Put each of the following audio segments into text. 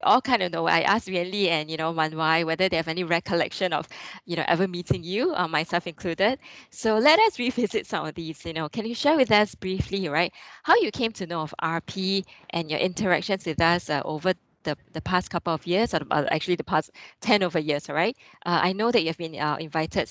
all kind of know. I asked Yuan Li and Man Wai whether they have any recollection of ever meeting you, myself included. So let us revisit some of these. Can you share with us briefly, right, how you came to know of RP and your interactions with us over the past couple of years, or actually the past 10 over years, all right? I know that you've been invited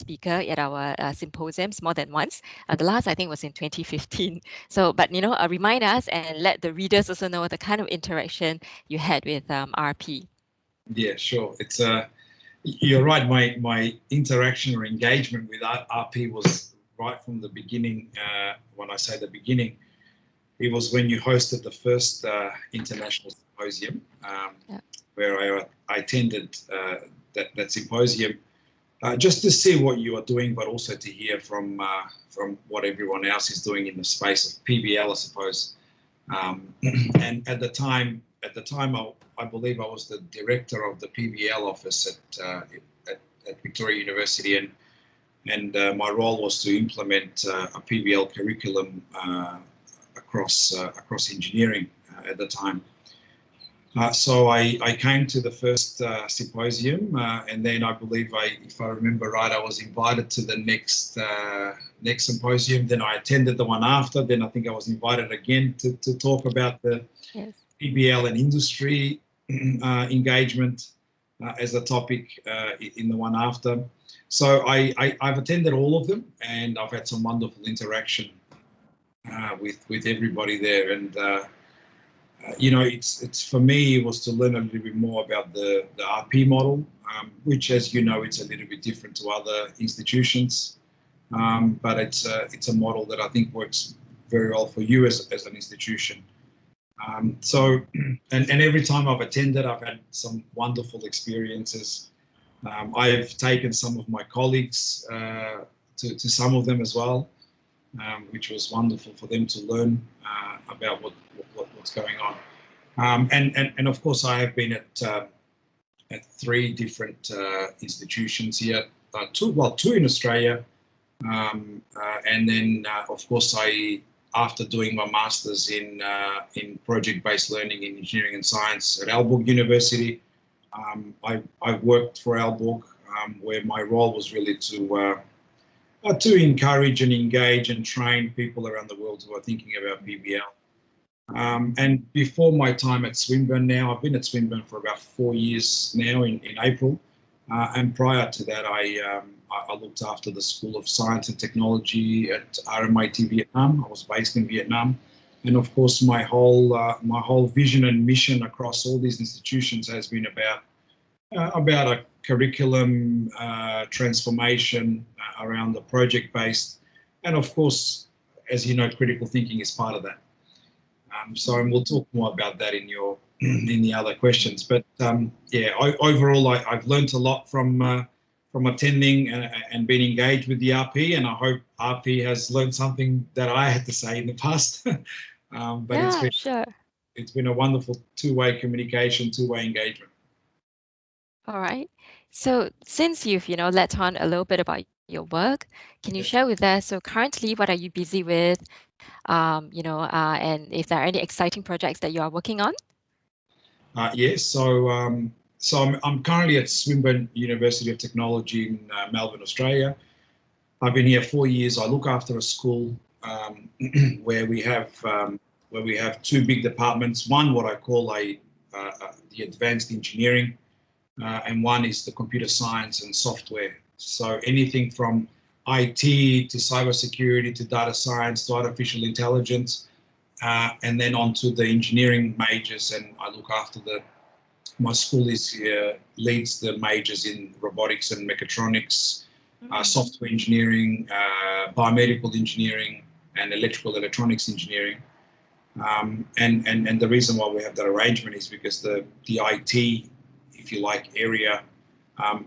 speaker at our symposiums more than once. The last, I think, was in 2015. So, but remind us and let the readers also know the kind of interaction you had with RP. Yeah, sure. You're right. My interaction or engagement with RP was right from the beginning. When I say the beginning, it was when you hosted the first international symposium, Yeah. where I attended that symposium just to see what you are doing, but also to hear from what everyone else is doing in the space of PBL, I suppose. And at the time, I believe I was the director of the PBL office at Victoria University, and my role was to implement a PBL curriculum across engineering at the time. So I came to the first symposium, and then I believe, if I remember right, I was invited to the next symposium. Then I attended the one after. Then I think I was invited again to talk about the PBL and industry engagement as a topic in the one after. So I've attended all of them, and I've had some wonderful interaction with everybody there. And it's for me, it was to learn a little bit more about the RP model, which, as you know, it's a little bit different to other institutions, but it's a model that I think works very well for you as an institution. So every time I've attended, I've had some wonderful experiences. I have taken some of my colleagues to some of them as well, which was wonderful for them to learn about what's going on. And of course, I have been at three different institutions here, two in Australia, and then of course after doing my masters in project-based learning in engineering and science at Aalborg University, I worked for Aalborg, where my role was really to encourage and engage and train people around the world who are thinking about PBL. And before my time at Swinburne now, I've been at Swinburne for about 4 years now in April. And prior to that, I looked after the School of Science and Technology at RMIT Vietnam. I was based in Vietnam. And of course, my whole vision and mission across all these institutions has been about a curriculum transformation around the project-based. And of course, as you know, critical thinking is part of that. And we'll talk more about that in the other questions. But overall, I've learned a lot from attending and being engaged with the RP, and I hope RP has learned something that I had to say in the past. It's been a wonderful two-way communication, two-way engagement. All right. So since you've let on a little bit about your work, can you share with us? So currently, what are you busy with? And if there are any exciting projects that you are working on? Yes. So I'm currently at Swinburne University of Technology in Melbourne, Australia. I've been here 4 years. I look after a school where we have two big departments. One, what I call the advanced engineering, and one is the computer science and software. So anything from IT to cybersecurity to data science to artificial intelligence, and then on to the engineering majors. And I look after my school leads the majors in robotics and mechatronics, software engineering, biomedical engineering, and electrical electronics engineering. And the reason why we have that arrangement is because the IT, if you like, area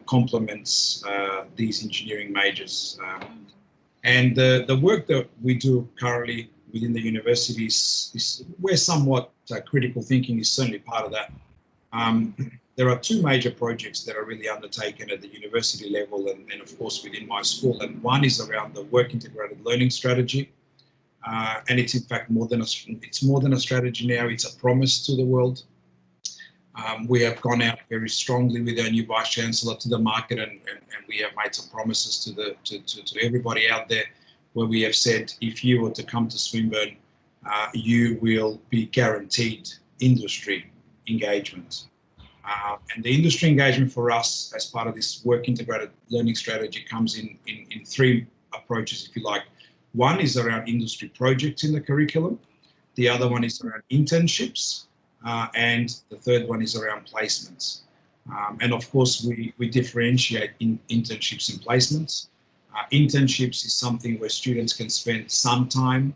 complements these engineering majors. And the work that we do currently within the universities where somewhat critical thinking is certainly part of that. There are two major projects that are really undertaken at the university level and of course within my school. And one is around the work integrated learning strategy. And it's in fact more than a strategy now, it's a promise to the world. We have gone out very strongly with our new Vice Chancellor to the market, and we have made some promises to everybody out there, where we have said, if you were to come to Swinburne, you will be guaranteed industry engagement. And the industry engagement for us, as part of this work integrated learning strategy, comes in three approaches, if you like. One is around industry projects in the curriculum. The other one is around internships. And the third one is around placements. And of course, we differentiate in internships and placements. Internships is something where students can spend some time,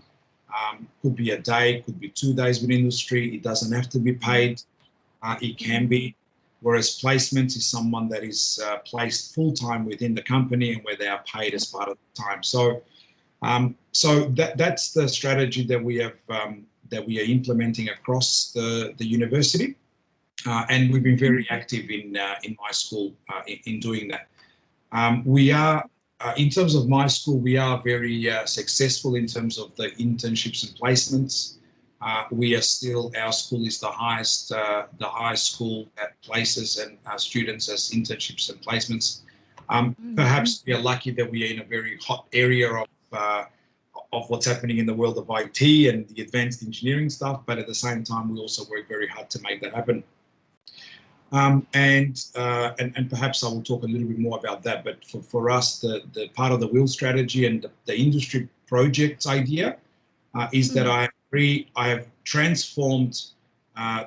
could be a day, could be 2 days with industry. It doesn't have to be paid. It can be. Whereas placements is someone that is placed full-time within the company and where they are paid as part of the time. So, that's the strategy that we have that we are implementing across the university, and we've been very active in my school in doing that. We are, in terms of my school, we are very successful in terms of the internships and placements. We are still, our school is the highest school that places and students as internships and placements. Perhaps we are lucky that we are in a very hot area of what's happening in the world of IT and the advanced engineering stuff, but at the same time, we also work very hard to make that happen. And perhaps I will talk a little bit more about that, but for us, the part of the WIL strategy and the industry projects idea is that I have transformed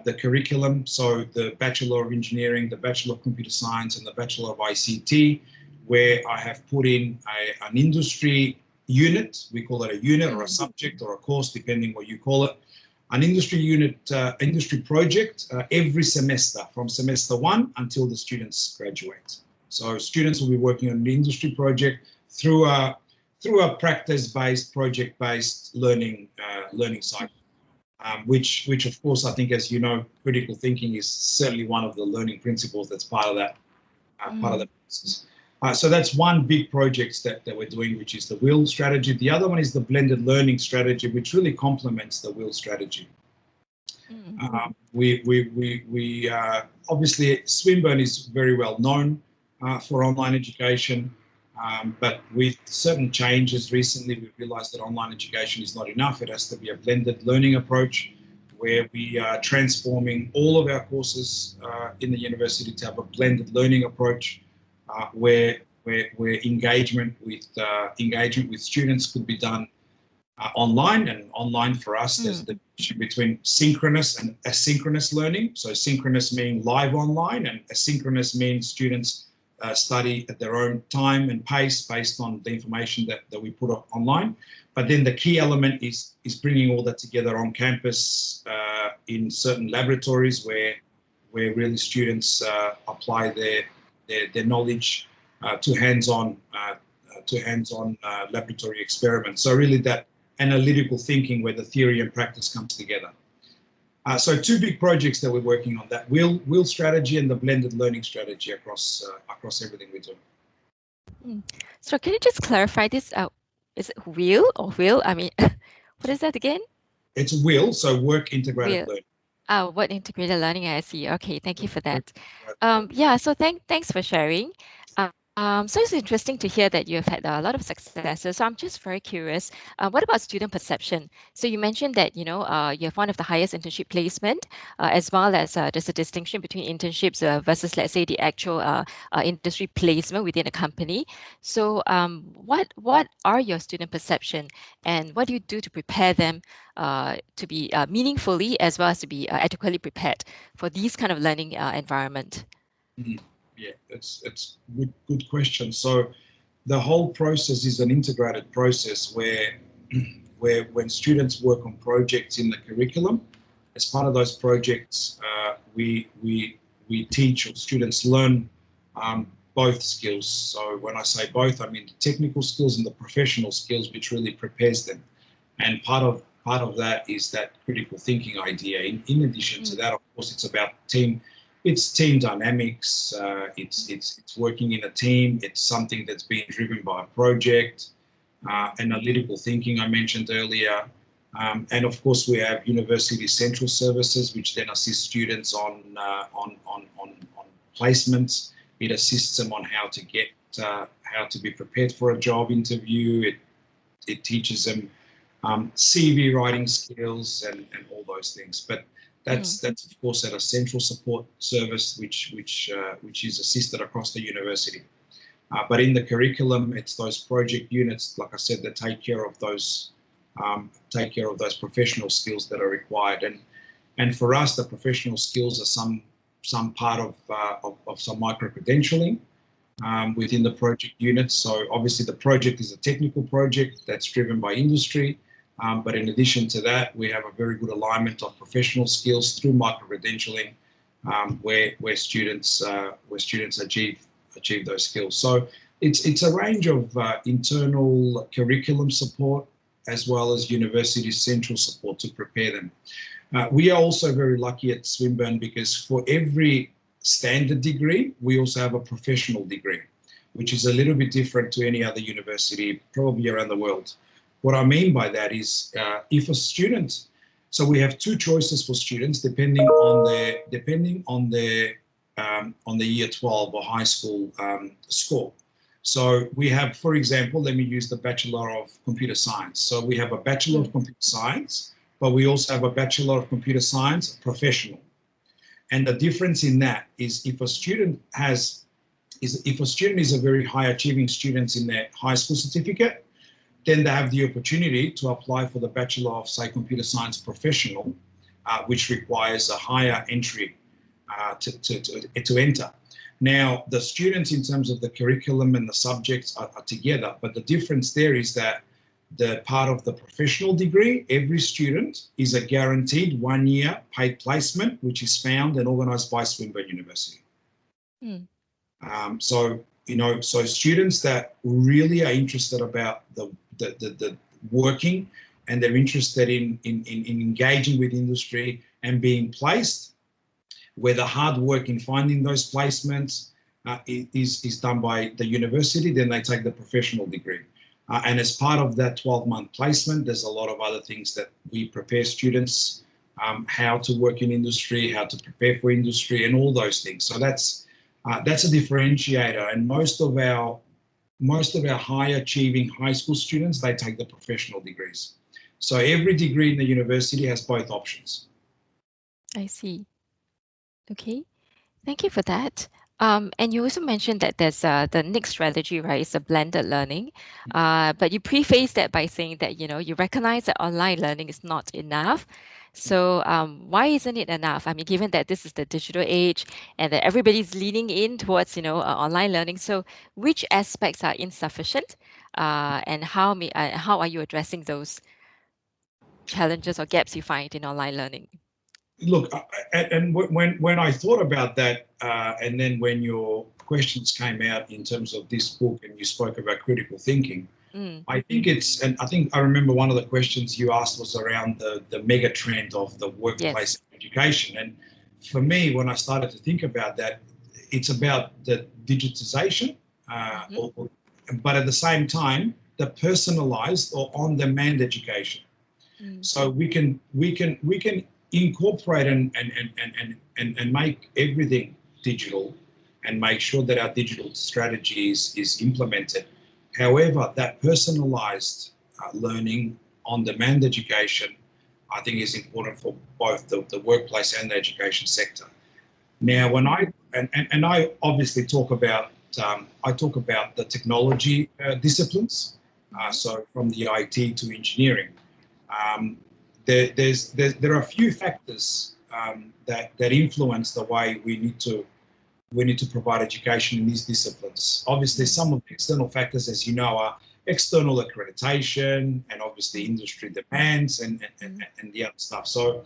the curriculum, so the Bachelor of Engineering, the Bachelor of Computer Science, and the Bachelor of ICT, where I have put in an industry unit. We call it a unit or a subject or a course, depending what you call it. An industry unit, industry project every semester, from semester 1 until the students graduate. So students will be working on an industry project through a practice-based, project-based learning cycle, which of course, I think, as you know, critical thinking is certainly one of the learning principles that's part of that process. So that's one big project that we're doing, which is the WIL strategy. The other one is the blended learning strategy, which really complements the WIL strategy. We obviously, Swinburne is very well known for online education, but with certain changes recently, we realized that online education is not enough. It has to be a blended learning approach, where we are transforming all of our courses in the university to have a blended learning approach, where engagement with students could be done online. And online for us, there's the distinction between synchronous and asynchronous learning. So synchronous meaning live online, and asynchronous means students study at their own time and pace based on the information that we put up online. But then the key element is bringing all that together on campus in certain laboratories where really students apply their knowledge to hands-on laboratory experiments. So really that analytical thinking where the theory and practice comes together. So two big projects that we're working on: that WIL strategy and the blended learning strategy across everything we do. So can you just clarify this? Is it WIL or WIL? I mean, what is that again? It's WIL, so work integrated WIL. learning. What integrated learning, I see. Okay, thank you for that. Yeah, so thanks for sharing. So it's interesting to hear that you have had a lot of successes. So I'm just very curious, what about student perception? So you mentioned that, you have one of the highest internship placement, as well as there's a distinction between internships versus, let's say, the actual industry placement within a company. So what are your student perception, and what do you do to prepare them to be meaningfully as well as to be adequately prepared for these kind of learning environment? Yeah, it's good question. So the whole process is an integrated process where when students work on projects in the curriculum, as part of those projects, we teach, or students learn both skills. So when I say both, I mean the technical skills and the professional skills, which really prepares them. And part of that is that critical thinking idea. In addition to that, of course, it's about team dynamics. It's working in a team. It's something that's being driven by a project. Analytical thinking I mentioned earlier. And of course, we have university central services, which then assist students on placements. It assists them on how to be prepared for a job interview. It teaches them CV writing skills and all those things. But that's of course at a central support service, which is assisted across the university. But in the curriculum, it's those project units, like I said, that take care of those professional skills that are required. And for us, the professional skills are some part of some micro credentialing within the project units. So obviously, the project is a technical project that's driven by industry. But in addition to that, we have a very good alignment of professional skills through micro credentialing, where students achieve those skills. So it's a range of internal curriculum support as well as university central support to prepare them. We are also very lucky at Swinburne because for every standard degree, we also have a professional degree, which is a little bit different to any other university probably around the world. What I mean by that is if a student, so we have two choices for students depending on the year 12 or high school score. So we have, for example, let me use the Bachelor of Computer Science. So we have a Bachelor of Computer Science, but we also have a Bachelor of Computer Science professional. And the difference in that is if a student is a very high achieving student in their high school certificate, then they have the opportunity to apply for the Bachelor of, say, Computer Science professional, which requires a higher entry to enter. Now, the students in terms of the curriculum and the subjects are together, but the difference there is that the part of the professional degree, every student is a guaranteed 1 year paid placement, which is found and organised by Swinburne University. So students that really are interested about the working and they're interested in engaging with industry and being placed, where the hard work in finding those placements is done by the university, then they take the professional degree. And as part of that 12-month placement, there's a lot of other things that we prepare students, how to work in industry, how to prepare for industry, and all those things. So that's a differentiator. And most of our high achieving high school students, they take the professional degrees. So every degree in the university has both options. I see. Okay. Thank you for that. And you also mentioned that there's the next strategy, right? Is a blended learning. But you preface that by saying that, you recognize that online learning is not enough. So why isn't it enough? I mean, given that this is the digital age and that everybody's leaning in towards, online learning. So which aspects are insufficient? And how are you addressing those challenges or gaps you find in online learning? Look, and when I thought about that, and then when your questions came out in terms of this book and you spoke about critical thinking, I think and I think I remember one of the questions you asked was around the mega trend of the workplace Yes. education. And for me, when I started to think about that, it's about the digitization, but at the same time, the personalized or on-demand education. So we can incorporate and make everything digital and make sure that our digital strategy is implemented. However, that personalized learning on-demand education, I think, is important for both the workplace and the education sector. Now, when I obviously talk about the technology disciplines, so from the IT to engineering. There are a few factors that influence the way we need to provide education in these disciplines. Obviously, some of the external factors, as you know, are external accreditation and obviously industry demands and the other stuff. So,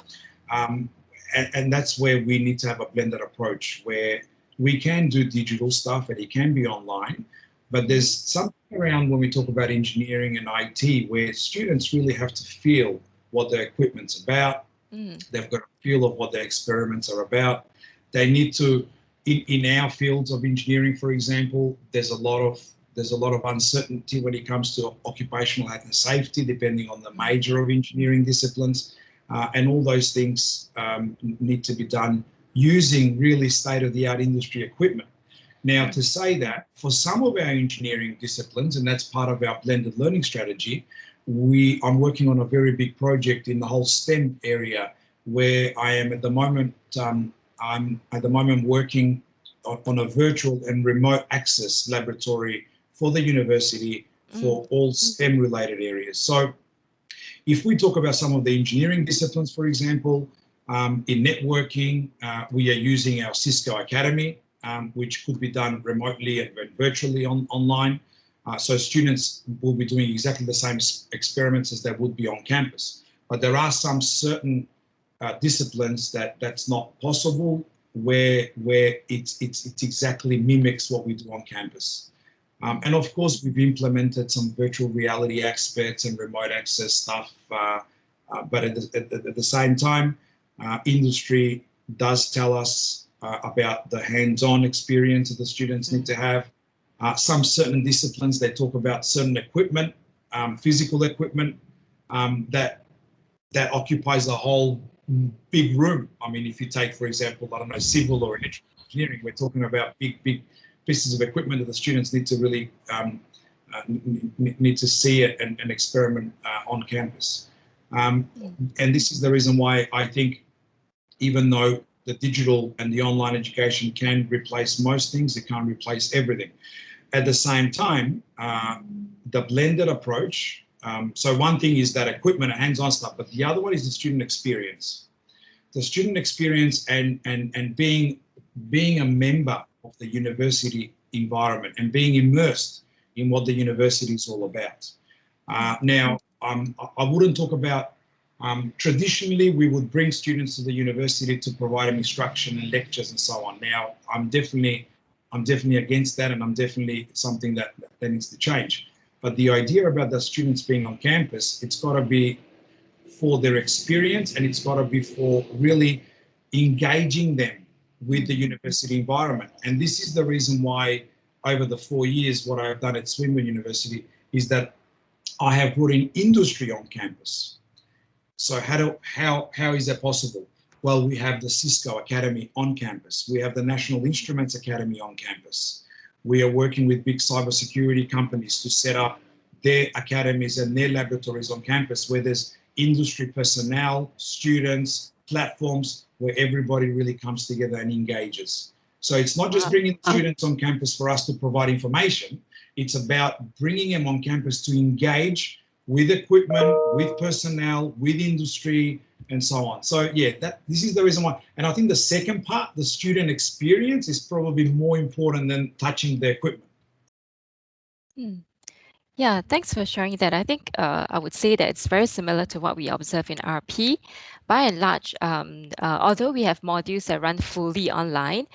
and that's where we need to have a blended approach where we can do digital stuff and it can be online, but there's something around when we talk about engineering and IT where students really have to feel what their equipment's about. They've got a feel of what their experiments are about. They need to, in our fields of engineering, for example, there's a lot of There's a lot of uncertainty when it comes to occupational health and safety, depending on the major of engineering disciplines. And all those things need to be done using really state-of-the-art industry equipment. Now, to say that, for some of our engineering disciplines, and that's part of our blended learning strategy, I'm working on a very big project in the whole STEM area, where I am at the moment, I'm at the moment working on a virtual and remote access laboratory for the university for all STEM related areas. So if we talk about some of the engineering disciplines, for example, in networking, we are using our Cisco Academy, which could be done remotely and virtually online. So students will be doing exactly the same experiments as they would be on campus. But there are some certain disciplines that's not possible, where it's exactly mimics what we do on campus. And of course, we've implemented some virtual reality aspects and remote access stuff. But at the same time, industry does tell us about the hands-on experience that the students need to have. Some certain disciplines, they talk about certain equipment, physical equipment that occupies a whole big room. I mean, if you take, for example, I don't know, civil or electrical engineering, we're talking about big pieces of equipment that the students need to really need to see it and experiment on campus. And this is the reason why I think, even though the digital and the online education can replace most things, it can't replace everything. At the same time, the blended approach, so one thing is that equipment and hands-on stuff, but the other one is the student experience. The student experience and being a member of the university environment and being immersed in what the university is all about. Now, I wouldn't talk about, traditionally we would bring students to the university to provide them instruction and lectures and so on. Now, I'm definitely against that, and I'm definitely something that needs to change. But the idea about the students being on campus, it's got to be for their experience, and it's got to be for really engaging them with the university environment. And this is the reason why, over the 4 years, what I've done at Swinburne University is that I have brought in industry on campus. So how is that possible? Well, we have the Cisco Academy on campus. We have the National Instruments Academy on campus. We are working with big cybersecurity companies to set up their academies and their laboratories on campus, where there's industry personnel, students, platforms, where everybody really comes together and engages. So it's not just bringing students on campus for us to provide information. It's about bringing them on campus to engage with equipment, with personnel, with industry, and so on. So yeah, this is the reason why. And I think the second part, the student experience, is probably more important than touching the equipment. Yeah, thanks for sharing that. I think I would say that it's very similar to what we observe in RP. By and large, although we have modules that run fully online,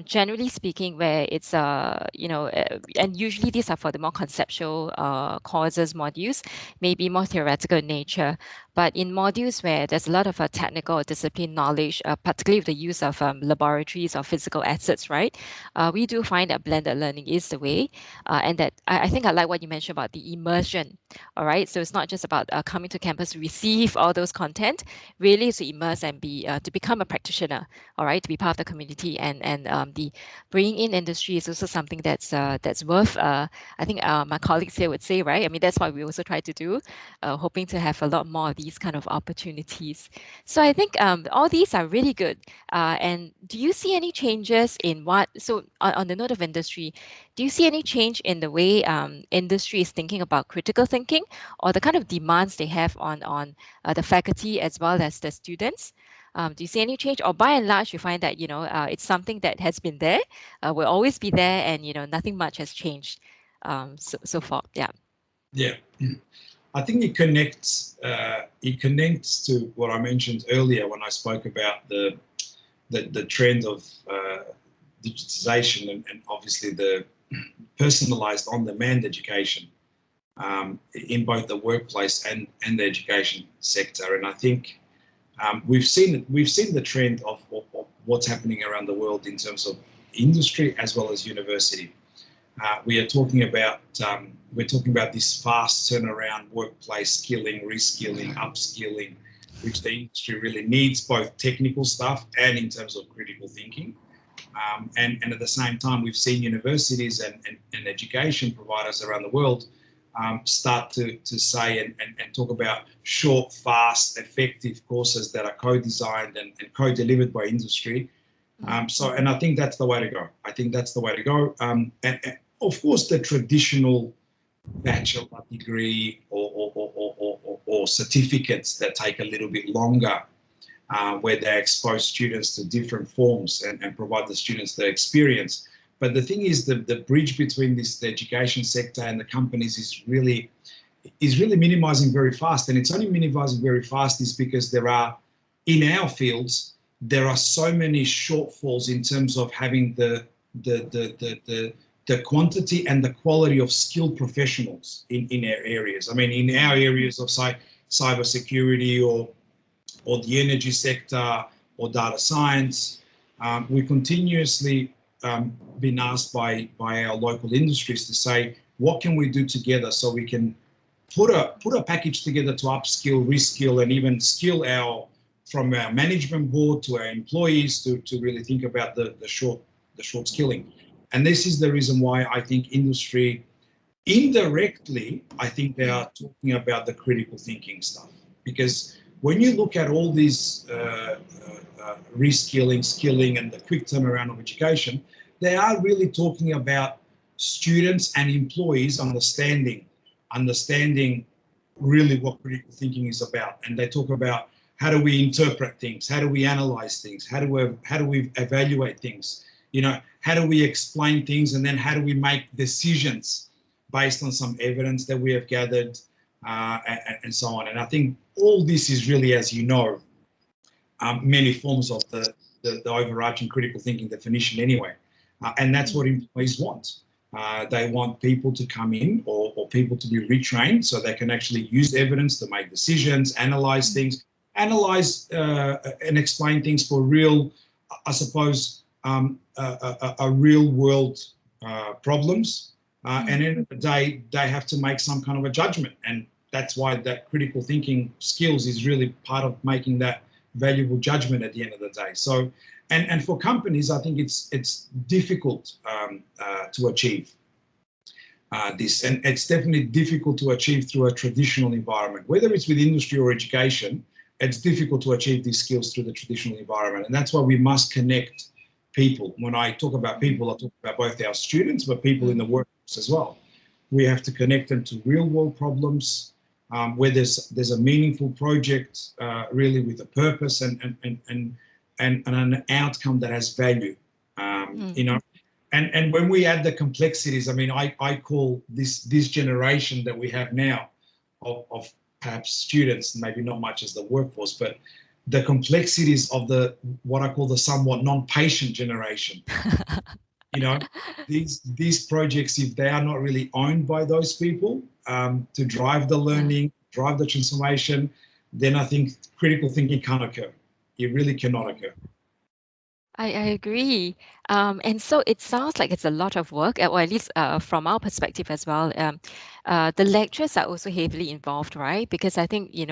generally speaking, where it's and usually these are for the more conceptual courses modules, maybe more theoretical in nature. But in modules where there's a lot of technical or discipline knowledge, particularly with the use of laboratories or physical assets, right? We do find that blended learning is the way, and that I think I like what you mentioned about the immersion. All right, so it's not just about coming to campus to receive all those content, really to immerse and be to become a practitioner. All right, to be part of the community, and the bringing in industry is also something that's worth. I think my colleagues here would say, right. I mean, that's what we also try to do, hoping to have a lot more of these kind of opportunities. So I think all these are really good. And do you see any changes in what? So on the note of industry, do you see any change in the way industry is thinking about critical thinking, or the kind of demands they have on the faculty as well as the students? Do you see any change, or by and large, you find that it's something that has been there, will always be there, and nothing much has changed so far? Yeah. Yeah, I think it connects. It connects to what I mentioned earlier when I spoke about the trend of digitization and obviously the personalized on-demand education in both the workplace and the education sector. And I think we've seen the trend of what's happening around the world in terms of industry as well as university. We are talking about this fast turnaround, workplace skilling, reskilling, upskilling, which the industry really needs, both technical stuff and in terms of critical thinking. And at the same time, we've seen universities and education providers around the world start to say and talk about short, fast, effective courses that are co-designed and co-delivered by industry. And I think that's the way to go. I think that's the way to go. And of course, the traditional bachelor degree or certificates that take a little bit longer, where they expose students to different forms and provide the students the experience. But the thing is, the bridge between the education sector and the companies is really minimizing very fast. And it's only minimizing very fast is because in our fields, there are so many shortfalls in terms of having the quantity and the quality of skilled professionals in our areas. I mean, in our areas of cybersecurity or the energy sector or data science, we continuously been asked by our local industries to say, what can we do together so we can put a package together to upskill, reskill, and even skill from our management board to our employees to really think about the short skilling. And this is the reason why I think industry, indirectly, I think they are talking about the critical thinking stuff. Because when you look at all these reskilling, skilling, and the quick turnaround of education, they are really talking about students and employees understanding really what critical thinking is about. And they talk about, how do we interpret things? How do we analyze things? How do we evaluate things? How do we explain things? And then how do we make decisions based on some evidence that we have gathered, and so on. And I think all this is really, as you know, many forms of the overarching critical thinking definition anyway. And that's what employees want. They want people to come in or people to be retrained so they can actually use evidence to make decisions, analyze things, and explain things for real, I suppose, a real world problems. And at the end of the day, they have to make some kind of a judgment. And that's why that critical thinking skills is really part of making that valuable judgment at the end of the day. So, and for companies, I think it's difficult to achieve this. And it's definitely difficult to achieve through a traditional environment. Whether it's with industry or education, it's difficult to achieve these skills through the traditional environment. And that's why we must connect people. When I talk about people, I talk about both our students, but people in the workforce as well. We have to connect them to real world problems, where there's a meaningful project, really with a purpose and an outcome that has value, And when we add the complexities, I mean, I call this generation that we have now of perhaps students, maybe not much as the workforce, but the complexities of what I call the somewhat non-patient generation. These projects, if they are not really owned by those people to drive the learning, drive the transformation, then I think critical thinking can't occur. It really cannot occur. I agree. And so it sounds like it's a lot of work, or at least from our perspective as well. The lecturers are also heavily involved, right? Because I think, in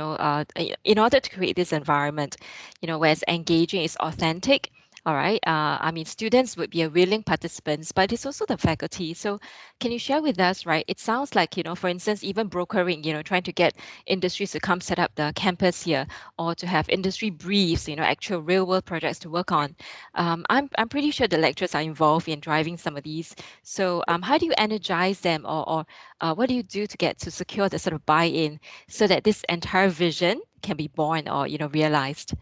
order to create this environment, where it's engaging, it's authentic, all right. I mean, students would be a willing participants, but it's also the faculty. So can you share with us, right? It sounds like, for instance, even brokering, trying to get industries to come set up the campus here or to have industry briefs, actual real world projects to work on. I'm pretty sure the lecturers are involved in driving some of these. So how do you energize them, or what do you do to secure the sort of buy-in so that this entire vision can be born or realized?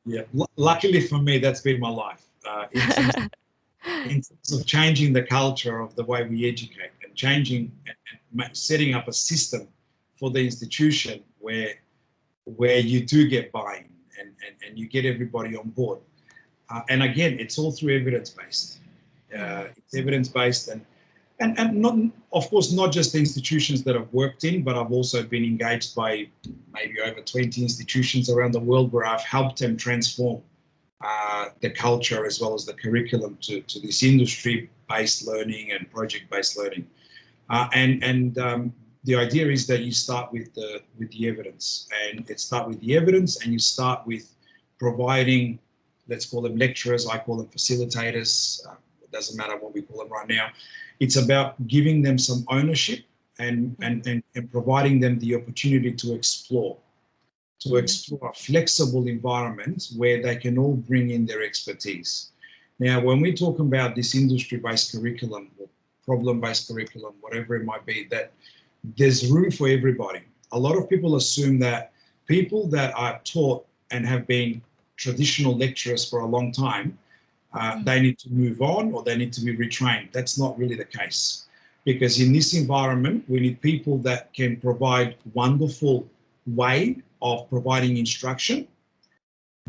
Yeah, luckily for me, that's been my life in terms of changing the culture of the way we educate and changing and setting up a system for the institution where you do get buy-in and you get everybody on board. And again, it's all through evidence-based. It's evidence-based and not, of course, not just the institutions that I've worked in, but I've also been engaged by maybe over 20 institutions around the world where I've helped them transform the culture as well as the curriculum to this industry-based learning and project-based learning. And the idea is that you start with the evidence, and you start with providing, let's call them lecturers, I call them facilitators. It doesn't matter what we call them right now. It's about giving them some ownership and providing them the opportunity to explore a flexible environment where they can all bring in their expertise. Now, when we talk about this industry-based curriculum or problem-based curriculum, whatever it might be, that there's room for everybody. A lot of people assume that people that are taught and have been traditional lecturers for a long time, they need to move on or they need to be retrained. That's not really the case. Because in this environment, we need people that can provide wonderful way of providing instruction,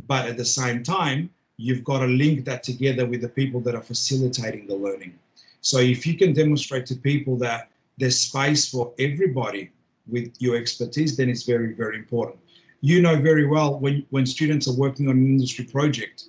but at the same time, you've got to link that together with the people that are facilitating the learning. So if you can demonstrate to people that there's space for everybody with your expertise, then it's very, very important. You know very well when students are working on an industry project,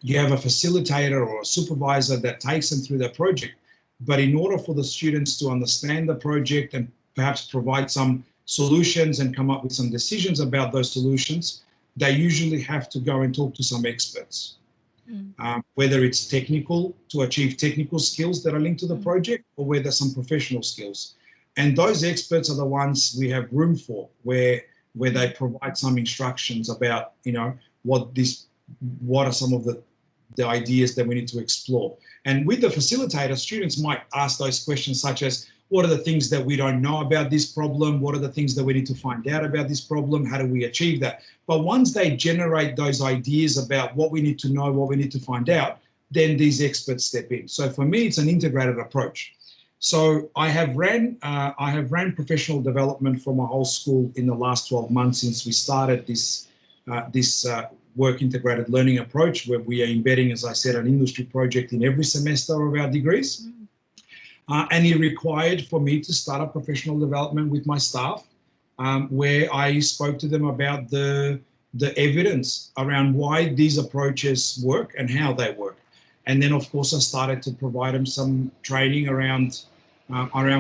you have a facilitator or a supervisor that takes them through that project. But in order for the students to understand the project and perhaps provide some solutions and come up with some decisions about those solutions, they usually have to go and talk to some experts. Whether it's technical, to achieve technical skills that are linked to the project, or whether some professional skills. And those experts are the ones we have room for, where they provide some instructions about, you know, what are some of the ideas that we need to explore. And with the facilitator, students might ask those questions such as, what are the things that we don't know about this problem? What are the things that we need to find out about this problem? How do we achieve that? But once they generate those ideas about what we need to know, what we need to find out, then these experts step in. So for me, it's an integrated approach. So I have ran professional development for my whole school in the last 12 months since we started this work integrated learning approach, where we are embedding, as I said, an industry project in every semester of our degrees. And it required for me to start a professional development with my staff, where I spoke to them about the evidence around why these approaches work and how they work. And then, of course, I started to provide them some training around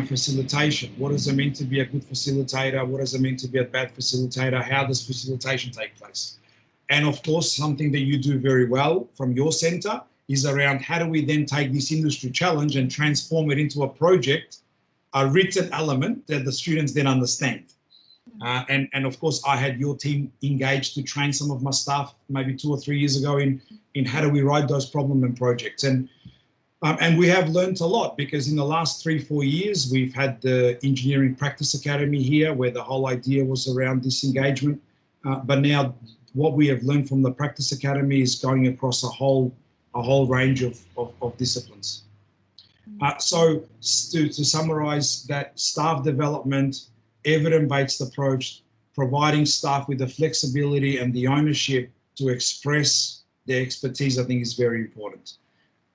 facilitation. What does it mean to be a good facilitator? What does it mean to be a bad facilitator? How does facilitation take place? And of course, something that you do very well from your center is around how do we then take this industry challenge and transform it into a project, a written element that the students then understand. And of course, I had your team engaged to train some of my staff maybe 2 or 3 years ago in how do we write those problem and projects. And we have learned a lot, because in the last 3-4 years, we've had the Engineering Practice Academy here, where the whole idea was around this engagement. But now what we have learned from the Practice Academy is going across a whole range of disciplines. So to summarize that, staff development, evidence-based approach, providing staff with the flexibility and the ownership to express their expertise, I think is very important.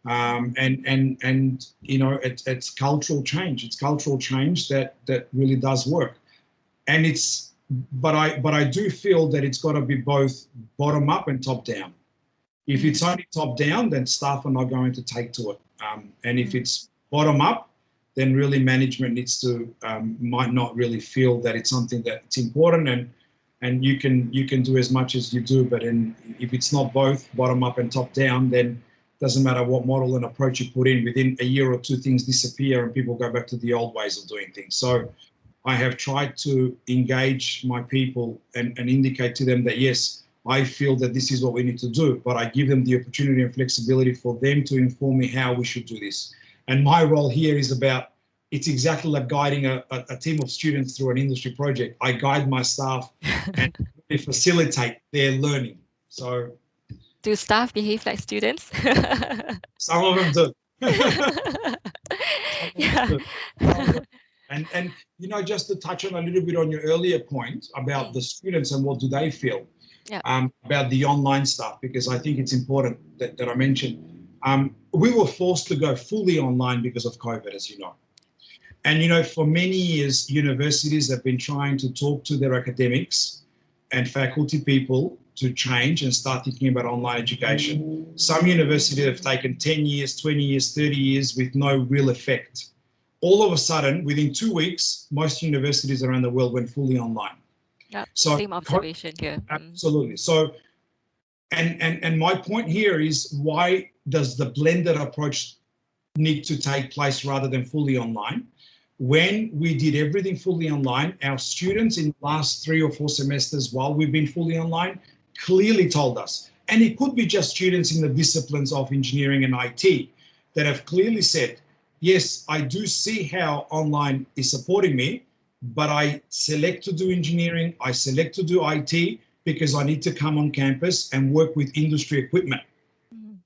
And you know, it's cultural change. It's cultural change that really does work. And but I do feel that it's got to be both bottom up and top down. If it's only top down, then staff are not going to take to it. And if it's bottom up, then really management needs to might not really feel that it's something that's important, and you can do as much as you do, but if it's not both bottom up and top down, then it doesn't matter what model and approach you put in. Within a year or two, things disappear and people go back to the old ways of doing things. So I have tried to engage my people and indicate to them that, yes, I feel that this is what we need to do, but I give them the opportunity and flexibility for them to inform me how we should do this. And my role here is it's exactly like guiding a team of students through an industry project. I guide my staff and facilitate their learning. So, do staff behave like students? some of them do. Yeah. And you know, just to touch on a little bit on your earlier point about the students and what do they feel about the online stuff, because I think it's important that I mentioned. We were forced to go fully online because of COVID, as you know. And, you know, for many years, universities have been trying to talk to their academics and faculty people to change and start thinking about online education. Some universities have taken 10 years, 20 years, 30 years with no real effect. All of a sudden, within 2 weeks, most universities around the world went fully online. Yep, So same observation here. absolutely. So, and my point here is, why does the blended approach need to take place rather than fully online? When we did everything fully online, our students in the last 3 or 4 semesters while we've been fully online clearly told us, and it could be just students in the disciplines of engineering and IT that have clearly said, yes, I do see how online is supporting me, but I select to do engineering, I select to do IT because I need to come on campus and work with industry equipment. Mm.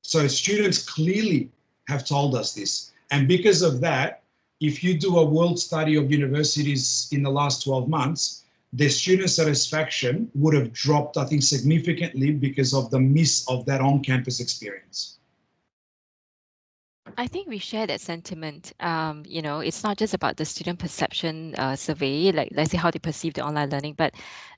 So students clearly have told us this. And because of that, if you do a world study of universities in the last 12 months, their student satisfaction would have dropped, I think, significantly because of the miss of that on-campus experience. I think we share that sentiment. It's not just about the student perception survey, like let's say how they perceive the online learning, but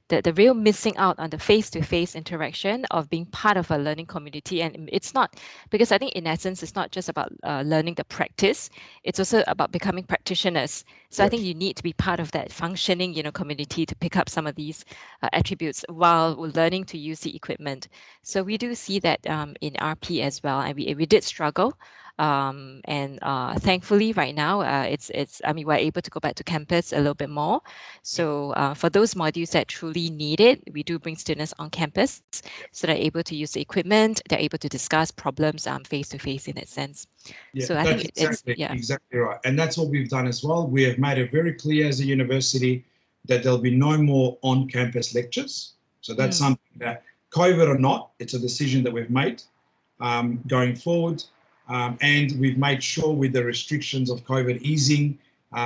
the real missing out on the face-to-face interaction of being part of a learning community. And it's not, because I think in essence, it's not just about learning the practice, it's also about becoming practitioners. So I Yep. think you need to be part of that functioning, community to pick up some of these attributes while learning to use the equipment. So we do see that in RP as well, and we did struggle. And thankfully right now it's I mean, we're able to go back to campus a little bit more. So for those modules that truly need it, we do bring students on campus so they're able to use the equipment, they're able to discuss problems face to face in that sense. Yeah, So I that's think it's exactly right. And that's what we've done as well. We have made it very clear as a university that there'll be no more on-campus lectures. So that's Mm. something that, COVID or not, it's a decision that we've made going forward. And we've made sure, with the restrictions of COVID easing,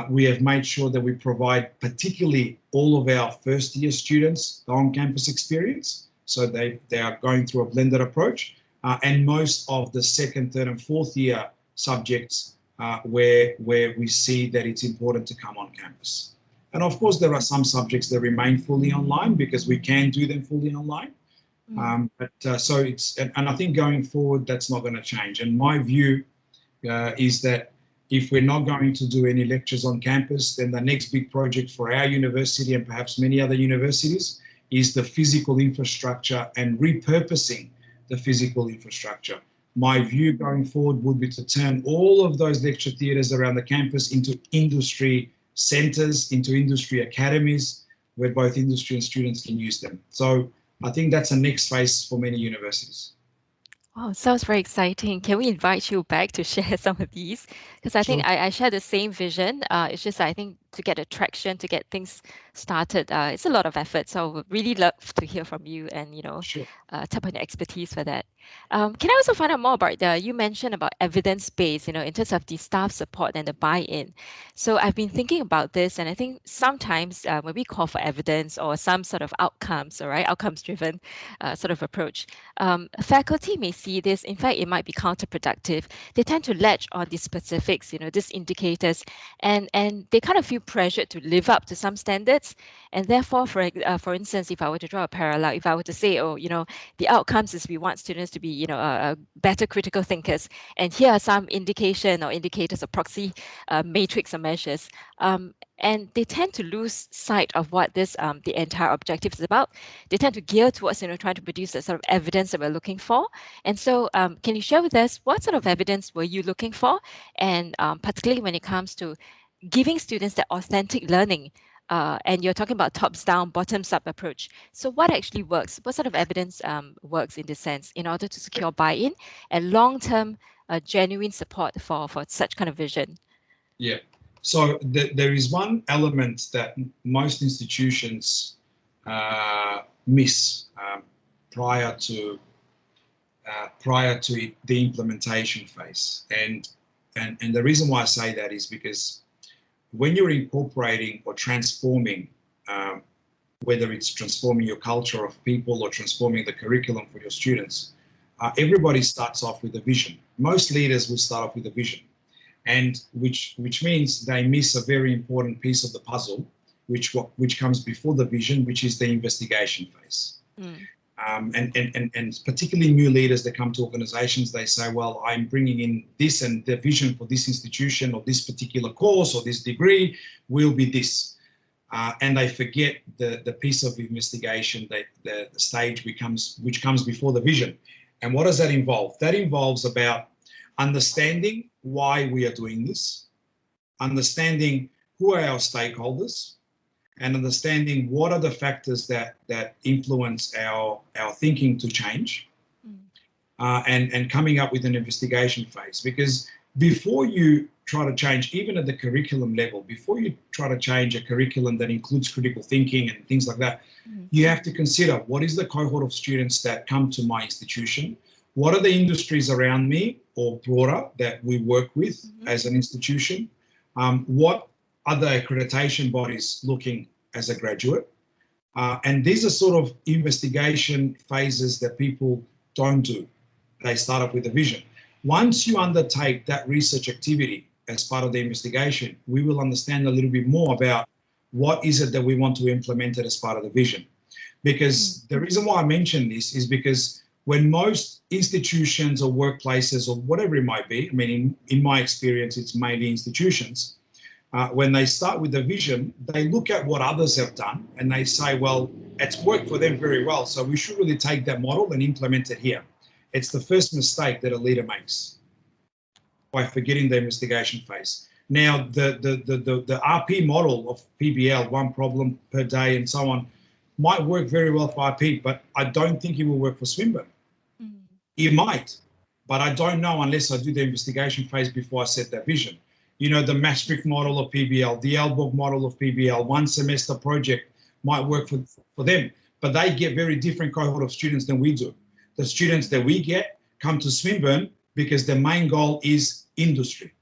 we have made sure that we provide particularly all of our first-year students the on-campus experience. So they are going through a blended approach. And most of the second, third, and fourth year subjects where we see that it's important to come on campus. And of course, there are some subjects that remain fully online because we can do them fully online. So it's, and I think going forward, that's not going to change. And my view is that if we're not going to do any lectures on campus, then the next big project for our university and perhaps many other universities is the physical infrastructure and repurposing the physical infrastructure. My view going forward would be to turn all of those lecture theatres around the campus into industry centres, into industry academies, where both industry and students can use them. So I think that's a next phase for many universities. Oh, sounds very exciting. Can we invite you back to share some of these? Because I think Sure, I share the same vision. It's just I think to get attraction, to get things started, it's a lot of effort. So I would really love to hear from you and, sure. tap on your expertise for that. Can I also find out more about you mentioned about evidence-based, in terms of the staff support and the buy-in. So I've been thinking about this, and I think sometimes when we call for evidence or some sort of outcomes, all right, outcomes-driven sort of approach, faculty may see this. In fact, it might be counterproductive. They tend to latch on these specifics, these indicators, and they kind of feel pressured to live up to some standards. And therefore, for instance, if I were to draw a parallel, if I were to say, oh, the outcomes is we want students to be, better critical thinkers, and here are some indication or indicators or proxy matrix or measures. And they tend to lose sight of what this the entire objective is about. They tend to gear towards trying to produce the sort of evidence that we're looking for. And so, can you share with us what sort of evidence were you looking for, and particularly when it comes to giving students that authentic learning? And you're talking about tops down, bottoms up approach. So, what actually works? What sort of evidence works in this sense in order to secure buy-in and long-term, genuine support for such kind of vision? Yeah. So there is one element that most institutions miss prior to the implementation phase, and the reason why I say that is because when you're incorporating or transforming, whether it's transforming your culture of people or transforming the curriculum for your students, everybody starts off with a vision. Most leaders will start off with a vision, and which means they miss a very important piece of the puzzle, which comes before the vision, which is the investigation phase. Mm. And particularly new leaders that come to organizations, they say, well, I'm bringing in this, and the vision for this institution or this particular course or this degree will be this. And they forget the piece of investigation, that the stage which comes before the vision. And what does that involve? That involves about understanding why we are doing this, understanding who are our stakeholders, and understanding what are the factors that influence our thinking to change, and coming up with an investigation phase. Because before you try to change, even at the curriculum level, before you try to change a curriculum that includes critical thinking and things like that, you have to consider, what is the cohort of students that come to my institution? What are the industries around me or broader that we work with as an institution? What are the accreditation bodies looking as a graduate? And these are sort of investigation phases that people don't do. They start up with a vision. Once you undertake that research activity as part of the investigation, we will understand a little bit more about what is it that we want to implement it as part of the vision. Because the reason why I mention this is because when most institutions or workplaces or whatever it might be, I mean, in my experience, it's mainly institutions, when they start with the vision, they look at what others have done and they say, well, it's worked for them very well, so we should really take that model and implement it here. It's the first mistake that a leader makes by forgetting the investigation phase. Now, the RP model of PBL, one problem per day and so on, might work very well for RP, but I don't think it will work for Swinburne. It might, but I don't know unless I do the investigation phase before I set that vision. You know, the Maastricht model of PBL, the Aalborg model of PBL, one semester project might work for them, but they get very different cohort of students than we do. The students that we get come to Swinburne because their main goal is industry.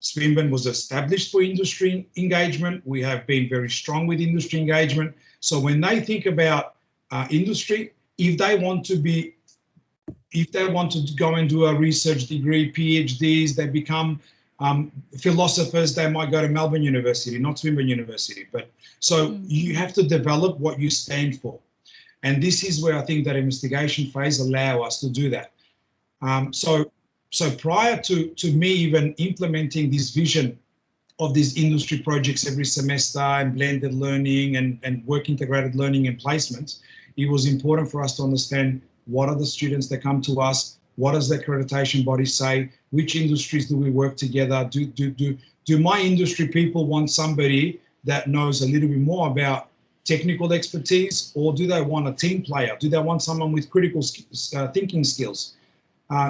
Swinburne was established for industry engagement. We have been very strong with industry engagement. So when they think about industry, if they want to go and do a research degree, PhDs, they become philosophers, they might go to Melbourne University, not Swinburne University. But so you have to develop what you stand for. And this is where I think that investigation phase allow us to do that. So prior to me even implementing this vision of these industry projects every semester and blended learning and work integrated learning and placement, it was important for us to understand what are the students that come to us, what does the accreditation body say, which industries do we work together, do my industry people want somebody that knows a little bit more about technical expertise, or do they want a team player? Do they want someone with critical thinking skills,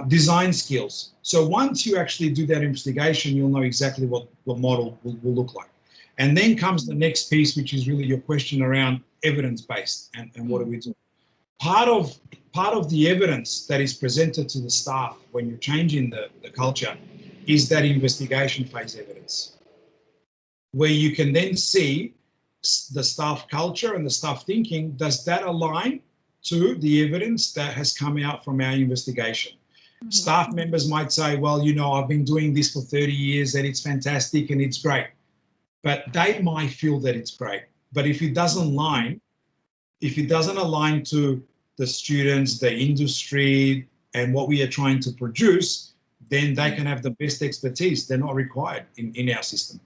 design skills? So once you actually do that investigation, you'll know exactly what model will look like. And then comes the next piece, which is really your question around evidence-based and what do we do? Part of the evidence that is presented to the staff when you're changing the culture is that investigation phase evidence, where you can then see the staff culture and the staff thinking, does that align to the evidence that has come out from our investigation? Staff members might say, well, you know, I've been doing this for 30 years and it's fantastic and it's great. But they might feel that it's great. But if it doesn't align to the students, the industry, and what we are trying to produce, then they can have the best expertise. They're not required in our system.